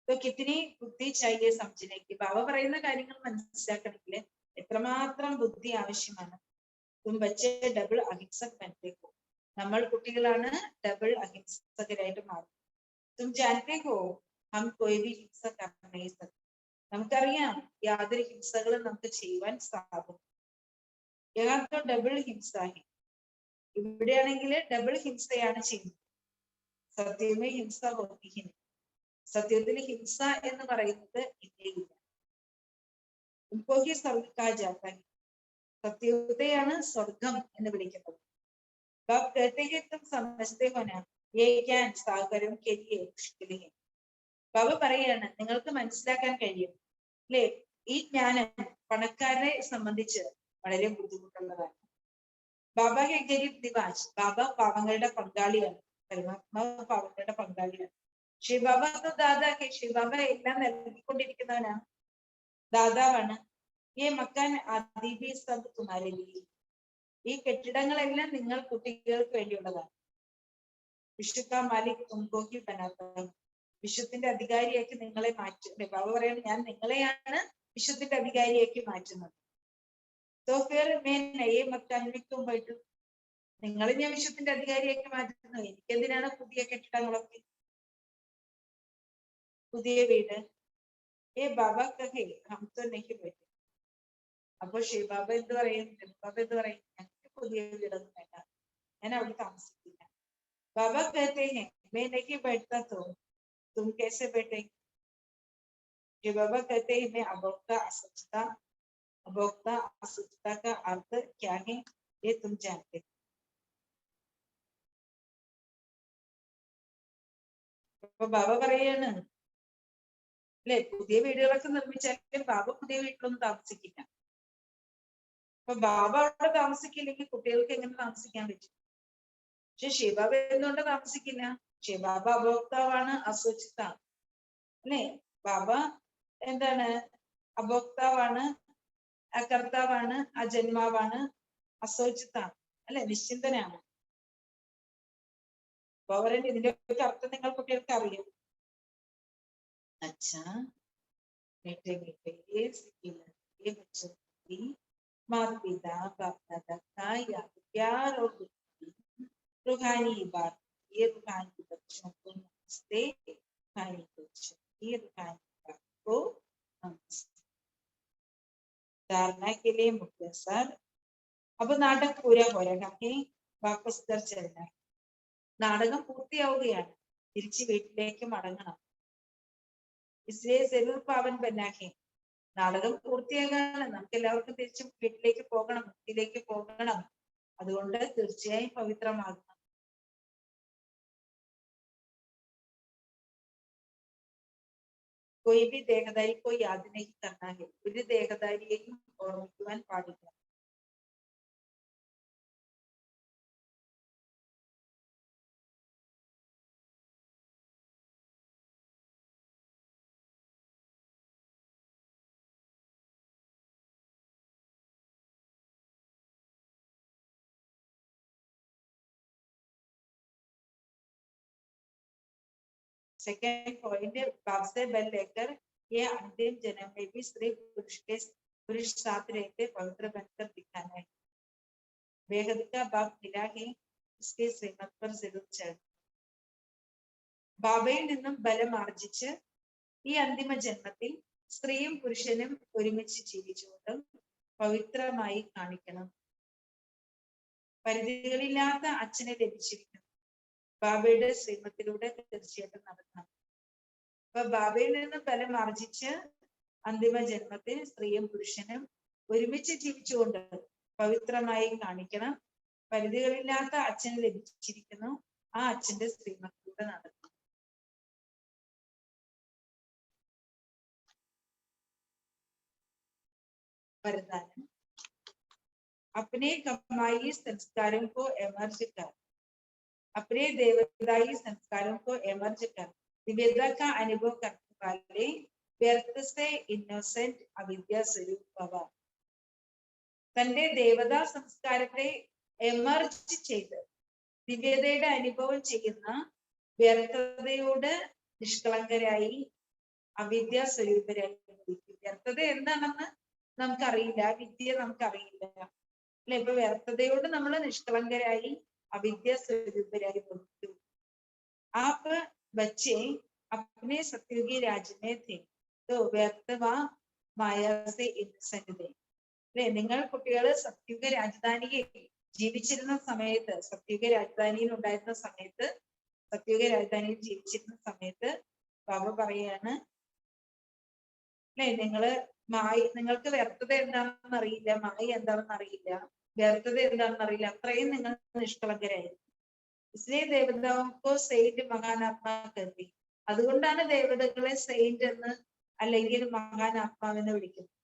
കിത്തിനി ബുദ്ധി ചായയെ സംജനയ്ക്ക്, ബാബ പറയുന്ന കാര്യങ്ങൾ മനസ്സിലാക്കണമെങ്കിൽ എത്രമാത്രം ബുദ്ധി ആവശ്യമാണ്. ബച്ചെ ഡബിൾ അഹിംസക് ബനത്തേക്കോ, നമ്മൾ കുട്ടികളാണ് ഡബിൾ അഹിംസകരായിട്ട് മാറും. തും ജാനത്തെ ഹോ ഹം കോയി ഭി ഹിംസ കർ നഹീ സക്തേ, നമുക്കറിയാം യാതൊരു ഹിംസകളും നമുക്ക് ചെയ്യുവാൻ സാധിക്കും. യഥാർത്ഥ ഡബിൾ ഹിംസ, ഇവിടെയാണെങ്കിൽ ഡബിൾ ഹിംസയാണ് ചെയ്യുന്നത്. സത്യമേ ഹിംസ ഹോത്തിഹിന്, സത്യത്തിൽ ഹിംസ എന്ന് പറയുന്നത് ഇല്ല. ഉൻകോഹി സ്വർഗ്ഗ ജാത, സത്യത്തെയാണ് സ്വർഗം എന്ന് വിളിക്കുന്നത്. ബാബ് कहते हैं तुम समझते हो ना ये ज्ञान सागरों के लिए मुश्किल है. ബാബ പറയാണ് നിങ്ങൾക്ക് മനസ്സിലാക്കാൻ കഴിയും അല്ലെ, ഈ ജ്ഞാനം പണക്കാരെ സംബന്ധിച്ച് വളരെ ബുദ്ധിമുട്ടുള്ളതാണ്. ബാബ ഹെ ഗരീബ് നിവാസ്, ബാബ പാവങ്ങളുടെ പങ്കാളിയാണ്, പരമാത്മാവ് പാവങ്ങളുടെ പങ്കാളിയാണ്. ശിവബാബ ദാദാ ഹെ, ശിവബാബ എല്ലാം നൽകിക്കൊണ്ടിരിക്കുന്നവനാണ്, ദാതാവാണ്. ഈ മക്കാൻ ആദിബി സബ് തുമാരെ ലിയേ, ഈ കെട്ടിടങ്ങളെല്ലാം നിങ്ങൾ കുട്ടികൾക്ക് വേണ്ടിയുള്ളതാണ്. വിശ്വ മാലിക് തുംകോ ഹി ബനാതാ, വിശ്വത്തിന്റെ അധികാരിയാക്കി നിങ്ങളെ മാറ്റും. ബാബ പറയുന്നത് ഞാൻ നിങ്ങളെയാണ് വിശ്വത്തിന്റെ അധികാരിയാക്കി മാറ്റുന്നത്. तो फिर मैं नए मकान में क्यों बैठूं, നിങ്ങളെ ഞാൻ വിശ്വത്തിന്റെ അധികാരിയാക്കി മാറ്റുന്നു, എനിക്കെന്തിനാണ് പുതിയ കെട്ടിടങ്ങളൊക്കെ, പുതിയ വീട്? ഏ ബാബ കഹേ ഹം തോ നഹീ ബൈഠേ, അപ്പൊ ശിവബാബ എന്ത് പറയും? ബാബ എന്ത് പറയും? ഞങ്ങൾക്ക് പുതിയ വീടൊന്നും വേണ്ട, ഞാൻ അവിടെ താമസിക്കില്ല. ബാബ कहते हैं मैं नहीं बैठता तो तुम कैसे बैठेंगे? ശിവബാബ कहते हैं मैं अभोक्ता असुचता, अभोक्ता असुचता का अर्थ क्या है ये तुम जानते हो. അപ്പൊ ബാബ പറയാണ് അല്ലെ, പുതിയ വീടുകളൊക്കെ നിർമ്മിച്ചാലും ബാബ പുതിയ വീട്ടിലൊന്നും താമസിക്കില്ല. അപ്പൊ ബാബ അവിടെ താമസിക്കില്ലെങ്കിൽ കുട്ടികൾക്ക് എങ്ങനെ താമസിക്കാൻ പറ്റും? പക്ഷെ ശിവബാബ എന്തുകൊണ്ട് താമസിക്കില്ല? ശിവബാബ അഭോക്താവാണ്, അസ്വച്ഛത അല്ലെ. ബാബ എന്താണ്? അഭോക്താവാണ്, അകർത്താവാണ്, അജന്മാവാണ്, അസ്വച്ഛത അല്ലെ, നിശ്ചിന്തനാണ്. ബാബ പറയുന്നത് ഇതിന്റെ ഒക്കെ അർത്ഥം നിങ്ങൾ കുട്ടികൾക്ക് അറിയും. अच्छा बेटे बेटे ये बच्चों की माता पिता बाप दादा का याद प्यार और रूहानी बात, ये रूहानी बच्चों को नमस्ते, रूहानी बच्चों की रूहानी बात को नमस्ते. धारणा के लिए मुख्तसर, अब नाटक पूरा हो रहा है, वापस घर चलना है. നാടകം പൂർത്തിയാവുകയാണ്, തിരിച്ച് വീട്ടിലേക്ക് മടങ്ങണം. इसलिए जरूर पावन बना है, നാടകം പൂർത്തിയാകാണ്, നമുക്ക് എല്ലാവർക്കും തിരിച്ച് വീട്ടിലേക്ക് പോകണം, മുക്തിയിലേക്ക് പോകണം. അതുകൊണ്ട് തീർച്ചയായും പവിത്രമാകണം. कोई भी देहदारी को याद नहीं करना है, ഒരു ദേഹദാരിയെയും ഓർമ്മിക്കുവാൻ പാടില്ല. सेकेंड पॉइंट, बाप से बल लेकर ये अंतिम जन्म में भी स्त्री पुरुष साथ रहते पवित्र बनकर दिखाना है. बेहद का बाप मिला है, उसके श्रीमत पर जरूर चल. ബാബയിൽ നിന്നും ബലം ആർജിച്ച് ഈ അന്തിമ ജന്മത്തിൽ സ്ത്രീയും പുരുഷനും ഒരുമിച്ച് ജീവിച്ചുകൊണ്ട് പവിത്രമായി കാണിക്കണം. പരിധികളില്ലാത്ത അച്ഛനെ ലഭിച്ചിരിക്കുന്നു, ബാബയുടെ ശ്രീമത്തിലൂടെ തീർച്ചയായിട്ടും നടക്കണം. അപ്പൊ ബാബയിൽ നിന്ന് ബലം ആർജിച്ച് അന്തിമ ജന്മത്തിൽ സ്ത്രീയും പുരുഷനും ഒരുമിച്ച് ജീവിച്ചുകൊണ്ട് പവിത്രമായി കാണിക്കണം. പരിധികളില്ലാത്ത അച്ഛന് ലഭിച്ചിരിക്കുന്നു. ആ അച്ഛന്റെ ശ്രീമത്തിലൂടെ നടക്കണം. वरदान अपने कमाई संस्कारों को एमर्ज कर, अपने देवदाई संस्कारों को एमर्ज कर दिव्यता का अनुभव करने वाले व्यर्थ से इनोसेंट अविद्या स्वरूप भव. തന്റെ ദേവതാ സംസ്കാരത്തെ എമർജ് ചെയ്ത് ദിവ്യതയുടെ അനുഭവം ചെയ്യുന്ന വ്യർത്ഥതയോട് നിഷ്കളങ്കരായി അവിദ്യാ സ്വരൂപരായി. വ്യർത്ഥത എന്താണെന്ന് നമുക്കറിയില്ല, വിദ്യ നമുക്കറിയില്ല അല്ലെ. ഇപ്പൊ വ്യർത്ഥതയോട് നമ്മൾ നിഷ്കളങ്കരായി അവിദ്യ സ്വരൂപരായി ഭവിച്ചു. आप बच्चे अपने सतयुगी राज्य में थे तो व्यर्थवा माया से इनसेंट थे. അല്ലെ, നിങ്ങൾ കുട്ടികള് സത്യുഗ രാജധാനിയെ ജീവിച്ചിരുന്ന സമയത്ത്, സത്യുഗ രാജധാനിയിൽ ഉണ്ടായിരുന്ന സമയത്ത്, സത്യുഗ രാജധാനിയിൽ ജീവിച്ചിരുന്ന സമയത്ത് ബാബ പറയാണ്, അല്ലെ, നിങ്ങൾക്ക് വ്യർത്ഥത എന്താണെന്ന് അറിയില്ല, മായ എന്താണെന്ന് അറിയില്ല, വ്യർത്ഥത എന്താണെന്ന് അറിയില്ല, അത്രയും നിങ്ങൾ നിഷ്കളങ്കരായിരുന്നു. इसलिए देवताओं को सेंट മഹാനാത്മാ കരുതി. അതുകൊണ്ടാണ് ദേവതകളെ സെയിന്റ് എന്ന് അല്ലെങ്കിൽ മഹാനാത്മാവെന്ന് വിളിക്കുന്നത്.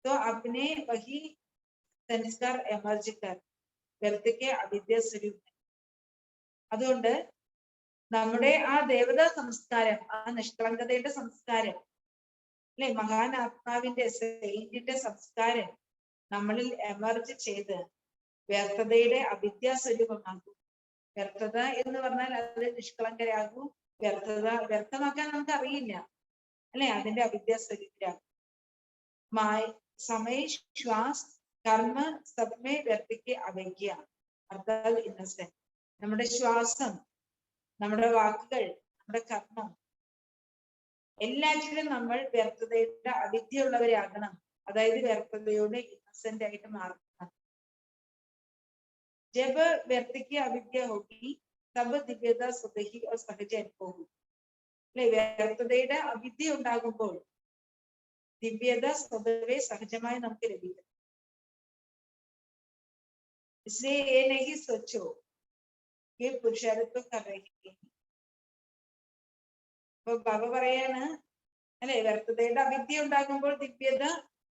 तो अपने वही संस्कार एमर्ज कर വ്യർത്ഥയ്ക്ക് അവിദ്യ സ്വരൂപ. അതുകൊണ്ട് നമ്മുടെ ആ ദേവതാ സംസ്കാരം, ആ നിഷ്കളങ്കതയുടെ സംസ്കാരം, അല്ലെ, മഹാനാത്മാവിന്റെ സെയിന്റിന്റെ സംസ്കാരം നമ്മളിൽ എമർജ് ചെയ്ത് വ്യർത്ഥതയുടെ അവിദ്യാ സ്വരൂപമാകും. വ്യർത്ഥത എന്ന് പറഞ്ഞാൽ അത് നിഷ്കളങ്കരാകൂ. വ്യർത്ഥമാക്കാൻ നമുക്ക് അറിയില്ല, അല്ലെ, അതിന്റെ അവിദ്യാ സ്വരൂപരാകും. സമയ ശ്വാസ് കർമ്മ സബ്മേ വ്യർത്ഥയ്ക്ക് അവയ്യ അർത്ഥാത് ഇന്നസെന്റ്. നമ്മുടെ ശ്വാസം, നമ്മുടെ വാക്കുകൾ, നമ്മുടെ കർമ്മം എല്ലാറ്റിലും നമ്മൾ വ്യർത്ഥതയുടെ അവിദ്യയുള്ളവരാകണം. അതായത് വ്യർത്ഥതയോട് ഇന്നസെന്റ് ആയിട്ട് മാറണം. जब व्यक्ति की अविद्या होगी तब दिव्यता स्वतः और सहज होगी. അല്ലെ, വ്യർത്ഥതയുടെ അവിദ്യ ഉണ്ടാകുമ്പോൾ ദിവ്യത സ്വതവേ സഹജമായി നമുക്ക് ലഭിക്കും. इसलिए ये नहीं सोचो कि पुरुषार्थ कर रहे हैं. അപ്പൊ ബാബ പറയാണ്, അല്ലെ, വ്യർത്ഥതയുടെ അവിദ്യ ഉണ്ടാകുമ്പോൾ ദിവ്യത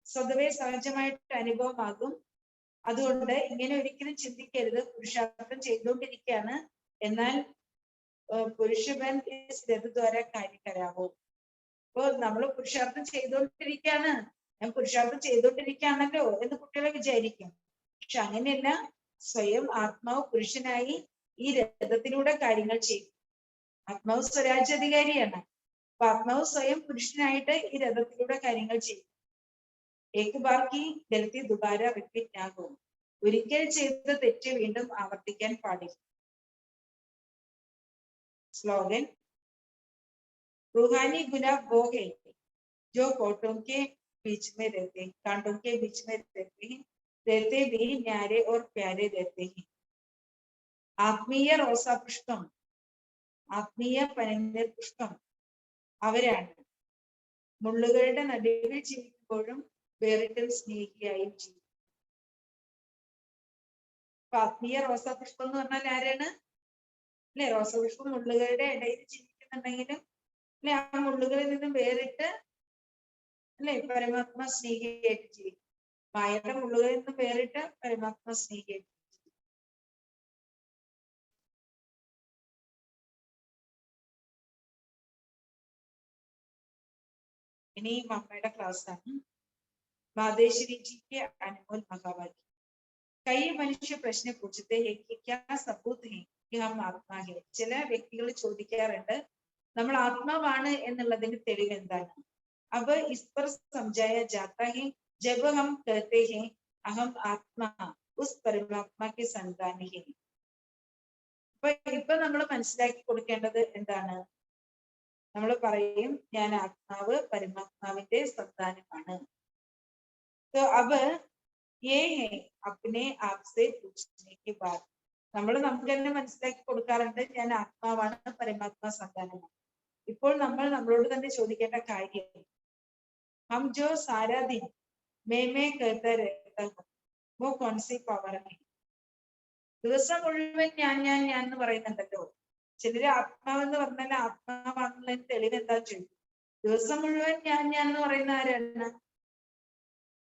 സ്വതവേ സഹജമായിട്ട് അനുഭവമാകും. അതുകൊണ്ട് ഇങ്ങനെ ഒരിക്കലും ചിന്തിക്കരുത്, പുരുഷാർത്ഥം ചെയ്തുകൊണ്ടിരിക്കുകയാണ്, എന്നാൽ പുരുഷബൻ രഥദ്വാര കാര്യക്കരാവോ. അപ്പൊ നമ്മൾ പുരുഷാർത്ഥം ചെയ്തുകൊണ്ടിരിക്കുകയാണ്, ഞാൻ പുരുഷാർത്ഥം ചെയ്തുകൊണ്ടിരിക്കുകയാണല്ലോ എന്ന് കുട്ടികളെ വിചാരിക്കും. പക്ഷെ അങ്ങനെയല്ല. സ്വയം ആത്മാവ് പുരുഷനായി ഈ രഥത്തിലൂടെ കാര്യങ്ങൾ ചെയ്യും. ആത്മാവ് സ്വരാജ്യാധികാരിയാണ്. അപ്പൊ ആത്മാവ് സ്വയം പുരുഷനായിട്ട് ഈ രഥത്തിലൂടെ കാര്യങ്ങൾ ചെയ്യും. एक बार की गलती दोबारा रिपीट ना हो. ഒരിക്കൽ ചെയ്ത തെറ്റ് വീണ്ടും ആവർത്തിക്കാൻ പാടില്ല. स्लोगन रूहानी गुलाब वो है जो कांटों के बीच में रहते हैं, कांटों के बीच में रहते भी न्यारे और प्यारे रहते हैं. ആത്മീയ റോസാപുഷ്പം, ആത്മീയ പനിനീർ പുഷ്പം അവരാണ്. മുള്ളുകളുടെ നടുവിൽ ജീവിക്കുമ്പോഴും വേറിട്ടും സ്നേഹിയായും ജീവിക്കും. ആത്മീയ റോസാപുഷ്പം എന്ന് പറഞ്ഞാൽ ആരാണ്? അല്ലെ, റോസാപുഷ്പം മുള്ളുകളുടെ ഇടയിൽ ജീവിക്കുന്നുണ്ടെങ്കിലും, അല്ലെ, ആ മുള്ളുകളിൽ നിന്നും വേറിട്ട്, അല്ലെ, പരമാത്മാ സ്നേഹിയായിട്ട് ജീവിക്കും. മായയുടെ മുള്ളുകളിൽ നിന്നും വേറിട്ട് പരമാത്മാ സ്നേഹിയായിട്ട്. ഇനി അമ്മയുടെ ക്ലാസ് ആണ്. मादेश्वरी जी के अनमोल महावाक्य. कई मनुष्य प्रश्न पूछते हैं कि क्या सबूत है कि हम आत्मा है. ചില വ്യക്തികൾ ചോദിക്കാറുണ്ട്, നമ്മൾ ആത്മാവാണ് എന്നുള്ളതിന്റെ തെളിവ് എന്താണ്? अब इस पर समझाया जाता है जब हम कहते हैं अहम आत्मा उस परमात्मा के संतान है. ഇപ്പൊ നമ്മൾ മനസ്സിലാക്കി കൊടുക്കേണ്ടത് എന്താണ്? നമ്മൾ പറയും, ഞാൻ ആത്മാവ് പരമാത്മാവിന്റെ സന്താനമാണ്. तो अब ये है अपने आप से पूछने के बाद. നമ്മൾ നമുക്ക് തന്നെ മനസ്സിലാക്കി കൊടുക്കാറുണ്ട്, ഞാൻ ആത്മാവാണ്, പരമാത്മാ സന്താനമാണ്. ഇപ്പോൾ നമ്മൾ നമ്മളോട് തന്നെ ചോദിക്കേണ്ട കാര്യം, हम जो सारा दिन मैं कहता रहता हूँ वो कौन सी പവർ है ദിവസം മുഴുവൻ ഞാൻ എന്ന് പറയുന്നുണ്ടല്ലോ. ചിലര് ആത്മാവെന്ന് പറഞ്ഞാൽ ആത്മാവാണെന്നുള്ളതിന് തെളിവ് എന്താ ചോദിക്കും. ദിവസം മുഴുവൻ ഞാൻ എന്ന് പറയുന്ന ആരാണ്?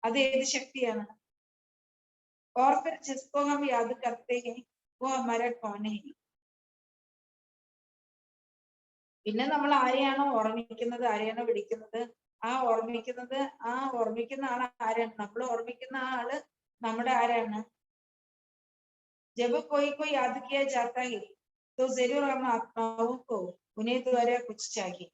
അത് ഏത് ശക്തിയാണ്? और फिर जिसको हम याद करते हैं वो हमारा कौन है? പിന്നെ നമ്മൾ ആരെയാണോ ഓർമ്മിക്കുന്നത്, ആരെയാണോ വിളിക്കുന്നത്, ആ ഓർമ്മിക്കുന്ന ആൾ ആരാണ്? നമ്മൾ ഓർമ്മിക്കുന്ന ആ ആള് നമ്മുടെ ആരാണ്? जब कोई याद किया जाता है तो जरूर हम आत्माओं को उन्हें द्वारा कुछ चाहिए.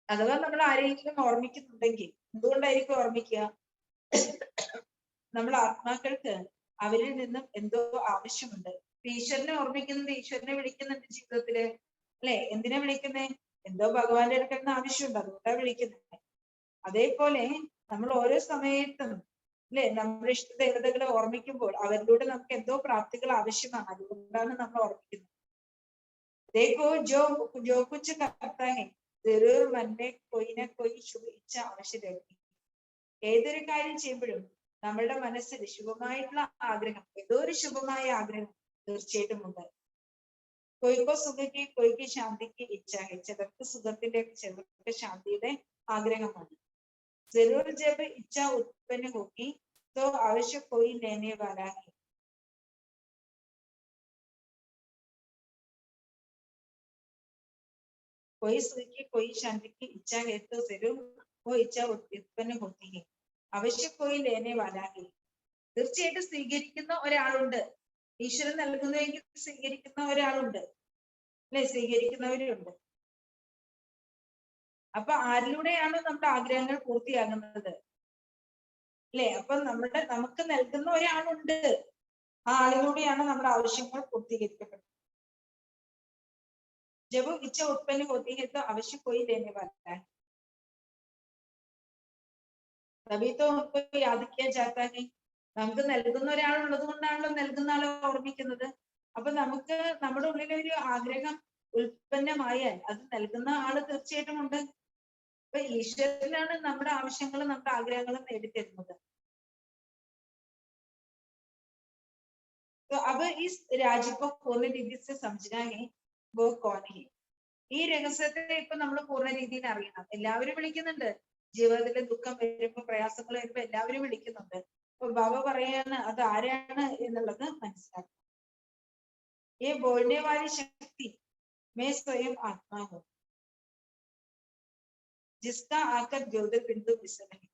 അഥവാ നമ്മൾ ആരെങ്കിലും ഓർമ്മിക്കുന്നുണ്ടെങ്കിൽ എന്തുകൊണ്ടായിരിക്കും ഓർമ്മിക്കുക? നമ്മൾ ആത്മാക്കൾക്ക് അവരിൽ നിന്നും എന്തോ ആവശ്യമുണ്ട്. ഈശ്വരനെ ഓർമ്മിക്കുന്നത്, ഈശ്വരനെ വിളിക്കുന്നുണ്ട് ജീവിതത്തില്, അല്ലെ? എന്തിനാ വിളിക്കുന്നേ? എന്തോ ഭഗവാന്റെ അടുക്കുന്ന ആവശ്യമുണ്ട്, അതുകൊണ്ടാ വിളിക്കുന്നത്. അതേപോലെ നമ്മൾ ഓരോ സമയത്തും അല്ലെ നമ്മുടെ ഇഷ്ട ദേവതകളെ ഓർമ്മിക്കുമ്പോൾ അവരിലൂടെ നമുക്ക് എന്തോ പ്രാപ്തികൾ ആവശ്യമാണ്, അതുകൊണ്ടാണ് നമ്മൾ ഓർമ്മിക്കുന്നത്. देखो जो कुछ करता है जरूर मन में कोई ना कोई शुभ इच्छा अवश्य रहती है. ഏതൊരു കാര്യം ചെയ്യുമ്പോഴും നമ്മളുടെ മനസ്സിൽ ശുഭമായിട്ടുള്ള ആഗ്രഹം, ഏതോ ഒരു ശുഭമായ ആഗ്രഹം തീർച്ചയായിട്ടും ഉണ്ട്. कोई സുഖയ്ക്ക് कोई ശാന്തിക്ക് ഇച്ഛ है. ചിലർക്ക് സുഖത്തിന്റെ, ചിലർക്ക് ശാന്തിയുടെ ആഗ്രഹമാണ്. जरूर जब इच्छा उत्पन्न होगी तो अवश्य कोई लेने वाला है. कोई सुख की कोई शांति की इच्छा है तो जरूर वो इच्छा उत्पन्न होती है. अवश्य कोई लेने वाला है. തീർച്ചയായിട്ടും സ്വീകരിക്കുന്ന ഒരാളുണ്ട്. ഈശ്വരൻ നൽകുന്നുവെങ്കിൽ സ്വീകരിക്കുന്ന ഒരാളുണ്ട്, അല്ലെ? സ്വീകരിക്കുന്നവരുണ്ട്. അപ്പൊ ആരിലൂടെയാണ് നമ്മുടെ ആഗ്രഹങ്ങൾ പൂർത്തിയാകുന്നത്, അല്ലെ? അപ്പൊ നമുക്ക് നൽകുന്ന ഒരാളുണ്ട്. ആ ആളിലൂടെയാണ് നമ്മുടെ ആവശ്യങ്ങൾ പൂർത്തീകരിക്കപ്പെടുന്നത്. जब इच्छा उत्पन्न होती है तो अवश्य कोई लेने वाला है. तभी तो उनको याद किया जाता है. നമുക്ക് നൽകുന്ന ഒരാളുള്ളത് കൊണ്ടാണല്ലോ നൽകുന്ന ആളെ ഓർമ്മിക്കുന്നത്. അപ്പൊ നമുക്ക് നമ്മുടെ ഉള്ളിലെ ഒരു ആഗ്രഹം ഉൽപ്പന്നമായാൽ അത് നൽകുന്ന ആള് തീർച്ചയായിട്ടും ഉണ്ട്. അപ്പൊ ഈശ്വരനാണ് നമ്മുടെ ആവശ്യങ്ങളും നമ്മുടെ ആഗ്രഹങ്ങളും നേടിത്തരുന്നത്. तो अब इस राज्य को पूर्ण रीति से समझना है वो कौन है. ഈ രഹസ്യത്തെ ഇപ്പൊ നമ്മൾ പൂർണ്ണ രീതിയിൽ അറിയണം. എല്ലാവരും വിളിക്കുന്നുണ്ട്. ജീവിതത്തിലെ ദുഃഖം വരുമ്പോ, പ്രയാസങ്ങൾ വരുമ്പോ എല്ലാവരും വിളിക്കുന്നുണ്ട്. അപ്പൊ ബാബ പറയാണ് അത് ആരാണ് എന്നുള്ളത് മനസ്സിലാക്കണം. ये बोलने वाली शक्ति मैं स्वयं आत्मा हूँ जिसका आकर ज्योतिर्बिंदु विसर है.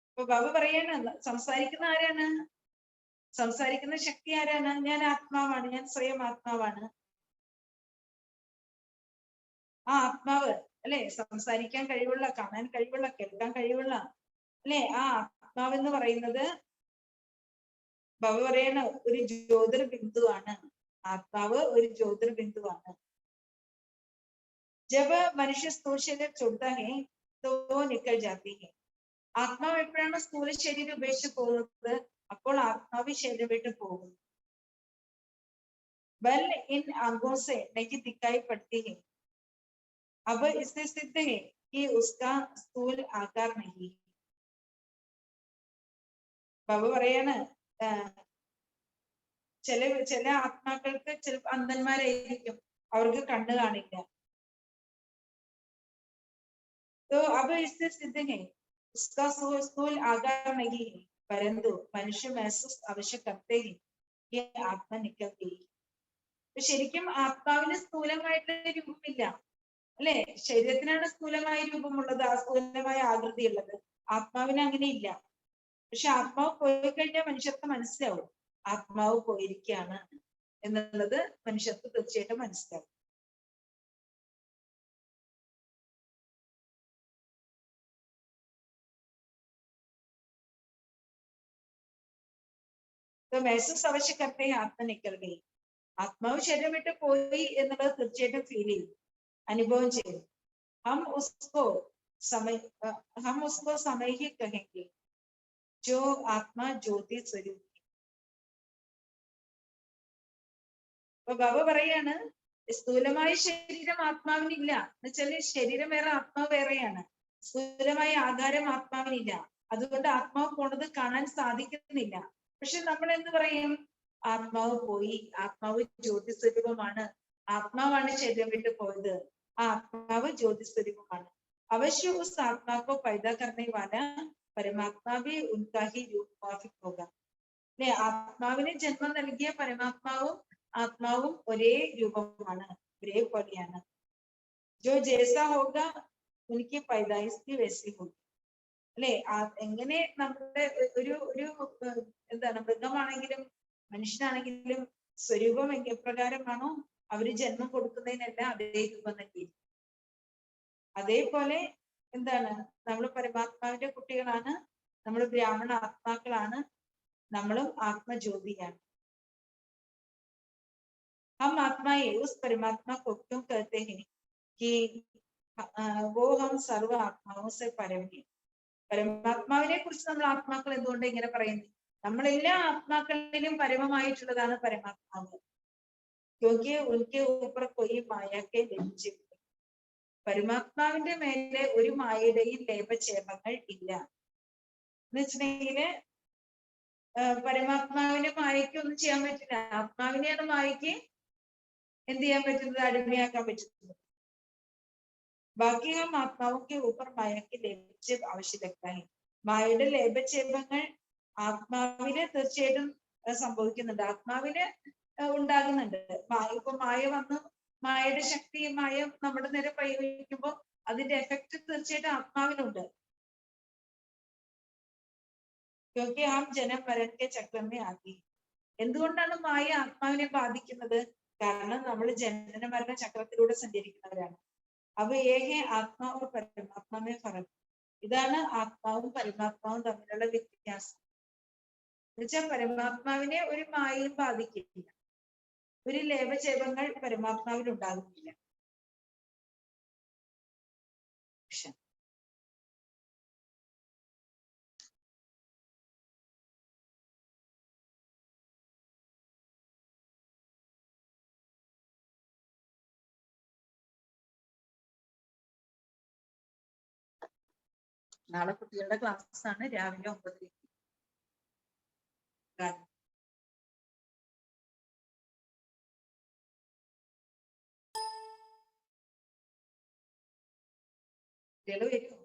അപ്പൊ ബാബ പറയാണ് സംസാരിക്കുന്ന ആരാണ്? സംസാരിക്കുന്ന ശക്തി ആരാണ്? ഞാൻ ആത്മാവാണ്, ഞാൻ സ്വയം ആത്മാവാണ്. ആ ആത്മാവ്, അല്ലെ? സംസാരിക്കാൻ കഴിവുള്ള, കാണാൻ കഴിവുള്ള, കേൾക്കാൻ കഴിവുള്ള, അല്ലെ? ആ ആത്മാവ് എന്ന് പറയുന്നത് ബാബ പറയണ ഒരു ജ്യോതിർബിന്ദുവാണ്. ആത്മാവ് ഒരു ജ്യോതിർബിന്ദുവാണ്. जब മനുഷ്യ സ്ഥൂല ശരീരം छोड़ता है तो वो निकल जाती है. ആത്മാവ് എപ്പോഴാണ് സ്ഥൂല ശരീരം ഉപേക്ഷിച്ച് പോകുന്നത്? അപ്പോൾ ആത്മാവ് ശരീരം വിട്ട് പോകും. बल इन अंगों से नहीं दिखाई पड़ती है. अब इससे सिद्ध है कि उसका स्थूल आकार नहीं. ബാബ പറയാണ് ചില ആത്മാക്കൾക്ക് ചിലപ്പോൾ അന്ധന്മാരായിരിക്കും, അവർക്ക് കണ്ണ് കാണില്ല. तो अब इससे सिद्ध है उसका स्थूल आकार नहीं है परंतु मनुष्य महसूस अवश्य करते हैं कि आत्मा निकल गई. ശരിക്കും ആത്മാവിന് സ്ഥൂലമായിട്ടുള്ള രൂപമില്ല, അല്ലെ? ശരീരത്തിനാണ് സ്ഥൂലമായ രൂപമുള്ളത്, ആ സ്ഥൂലമായ ആകൃതി ഉള്ളത്. ആത്മാവിന് അങ്ങനെ ഇല്ല. പക്ഷെ ആത്മാവ് പോയി കഴിഞ്ഞാൽ മനുഷ്യർക്ക് മനസ്സിലാവും ആത്മാവ് പോയിരിക്കുകയാണ് എന്നുള്ളത്. മനുഷ്യർക്ക് തീർച്ചയായിട്ടും മനസ്സിലാവും. महसूस अवश्य करते हैं आत्मा निकल गई. ആത്മാവ് ശരീരം വിട്ട് പോയി എന്നുള്ളത് തീർച്ചയായിട്ടും ഫീൽ ചെയ്യും, അനുഭവം ചെയ്യും. हम उसको समय ही कहेंगे जो आत्मा ज्योति स्वरूप. അപ്പൊ ബാബ പറയാണ് സ്ഥൂലമായ ശരീരം ആത്മാവിനില്ല. എന്നുവെച്ചാല് ശരീരം വേറെ, ആത്മാവ് വേറെയാണ്. സ്ഥൂലമായ ആകാരം ആത്മാവിനില്ല. അതുകൊണ്ട് ആത്മാവ് പോണത് കാണാൻ സാധിക്കുന്നില്ല. പക്ഷെ നമ്മൾ എന്ത് പറയും? ആത്മാവ് പോയി, ആത്മാവ് ജ്യോതിസ്വരൂപമാണ്, ആത്മാവാണ് ശരീരം വിട്ട് പോയത്, ആ ആത്മാവ് ജ്യോതിസ്വരൂപമാണ്. अवश्य उस आत्मा को पैदा करने वाला परमात्मा भी उनका ही रूप माफिक होगा. അല്ലെ, ആത്മാവിന് ജന്മം നൽകിയ പരമാത്മാവും ആത്മാവും ഒരേ രൂപമാണ്, ഒരേപോലെയാണ്. जो जैसा होगा उनकी पैदाइश भी वैसी होगी. അല്ലെ, എങ്ങനെ നമ്മുടെ ഒരു ഒരു എന്താണ്, മൃഗമാണെങ്കിലും മനുഷ്യനാണെങ്കിലും സ്വരൂപം എപ്രകാരമാണോ അവര് ജന്മം കൊടുക്കുന്നതിനെല്ലാം അതേ രൂപം നൽകി. അതേപോലെ എന്താണ്, നമ്മൾ പരമാത്മാവിന്റെ കുട്ടികളാണ്, നമ്മൾ ബ്രാഹ്മണ ആത്മാക്കളാണ്, നമ്മളും ആത്മജ്യോതിയാണ്. हम आत्मा ये उस परमात्मा को क्यों कहते हैं कि वो हम सर्व आत्माओं से परम है. പരമാത്മാവിനെ കുറിച്ച് നമ്മൾ ആത്മാക്കൾ എന്തുകൊണ്ട് ഇങ്ങനെ പറയുന്നു? നമ്മളെല്ലാ ആത്മാക്കളിലും പരമമായിട്ടുള്ളതാണ് പരമാത്മാവ്. क्योंकि उनके ऊपर कोई माया के ലഭിച്ചു. പരമാത്മാവിന്റെ മേലെ ഒരു മായയുടെയും ലേപക്ഷേപങ്ങൾ ഇല്ല എന്ന് വെച്ചിട്ടുണ്ടെങ്കില് പരമാത്മാവിനെ മായയ്ക്ക് ഒന്നും ചെയ്യാൻ പറ്റില്ല. ആത്മാവിനെയാണ് മായയ്ക്ക് എന്ത് ചെയ്യാൻ പറ്റുന്നത്? അടിമയാക്കാൻ പറ്റുന്നത്. ബാക്കി ആത്മാവിന്റെ ഊപ്പർ മായയ്ക്ക് ലേപക്ഷേപ ആവശ്യമില്ല. മായയുടെ ലേപക്ഷേപങ്ങൾ ആത്മാവിന് തീർച്ചയായിട്ടും സംഭവിക്കുന്നുണ്ട്, ആത്മാവിന് ഉണ്ടാകുന്നുണ്ട്. ഇപ്പൊ മായ വന്ന് മായയുടെ ശക്തി മായ നമ്മുടെ നേരെ പ്രയോഗിക്കുമ്പോൾ അതിന്റെ എഫക്റ്റ് തീർച്ചയായിട്ടും ആത്മാവിനുണ്ട്. ക്യോങ്കി ആ ജനം മരണത്തെ ചക്രമേ ആക്കി. എന്തുകൊണ്ടാണ് മായ ആത്മാവിനെ ബാധിക്കുന്നത്? കാരണം നമ്മൾ ജനന മരണ ചക്രത്തിലൂടെ സഞ്ചരിക്കുന്നവരാണ്. അവ ഏക ആത്മാവ് പരമാത്മാവേ ഫറക്. ഇതാണ് ആത്മാവും പരമാത്മാവും തമ്മിലുള്ള വ്യത്യാസം. എന്നുവെച്ചാൽ പരമാത്മാവിനെ ഒരു മായയും ബാധിക്കില്ല, ഒരു ലേപചേപങ്ങൾ പരമാത്മാവിൽ ഉണ്ടാകുന്നില്ല. നാളെ കുട്ടികളുടെ ക്ലാസ് ആണ്, രാവിലെ 9:00. കുട്ടികൾ വരുമോ?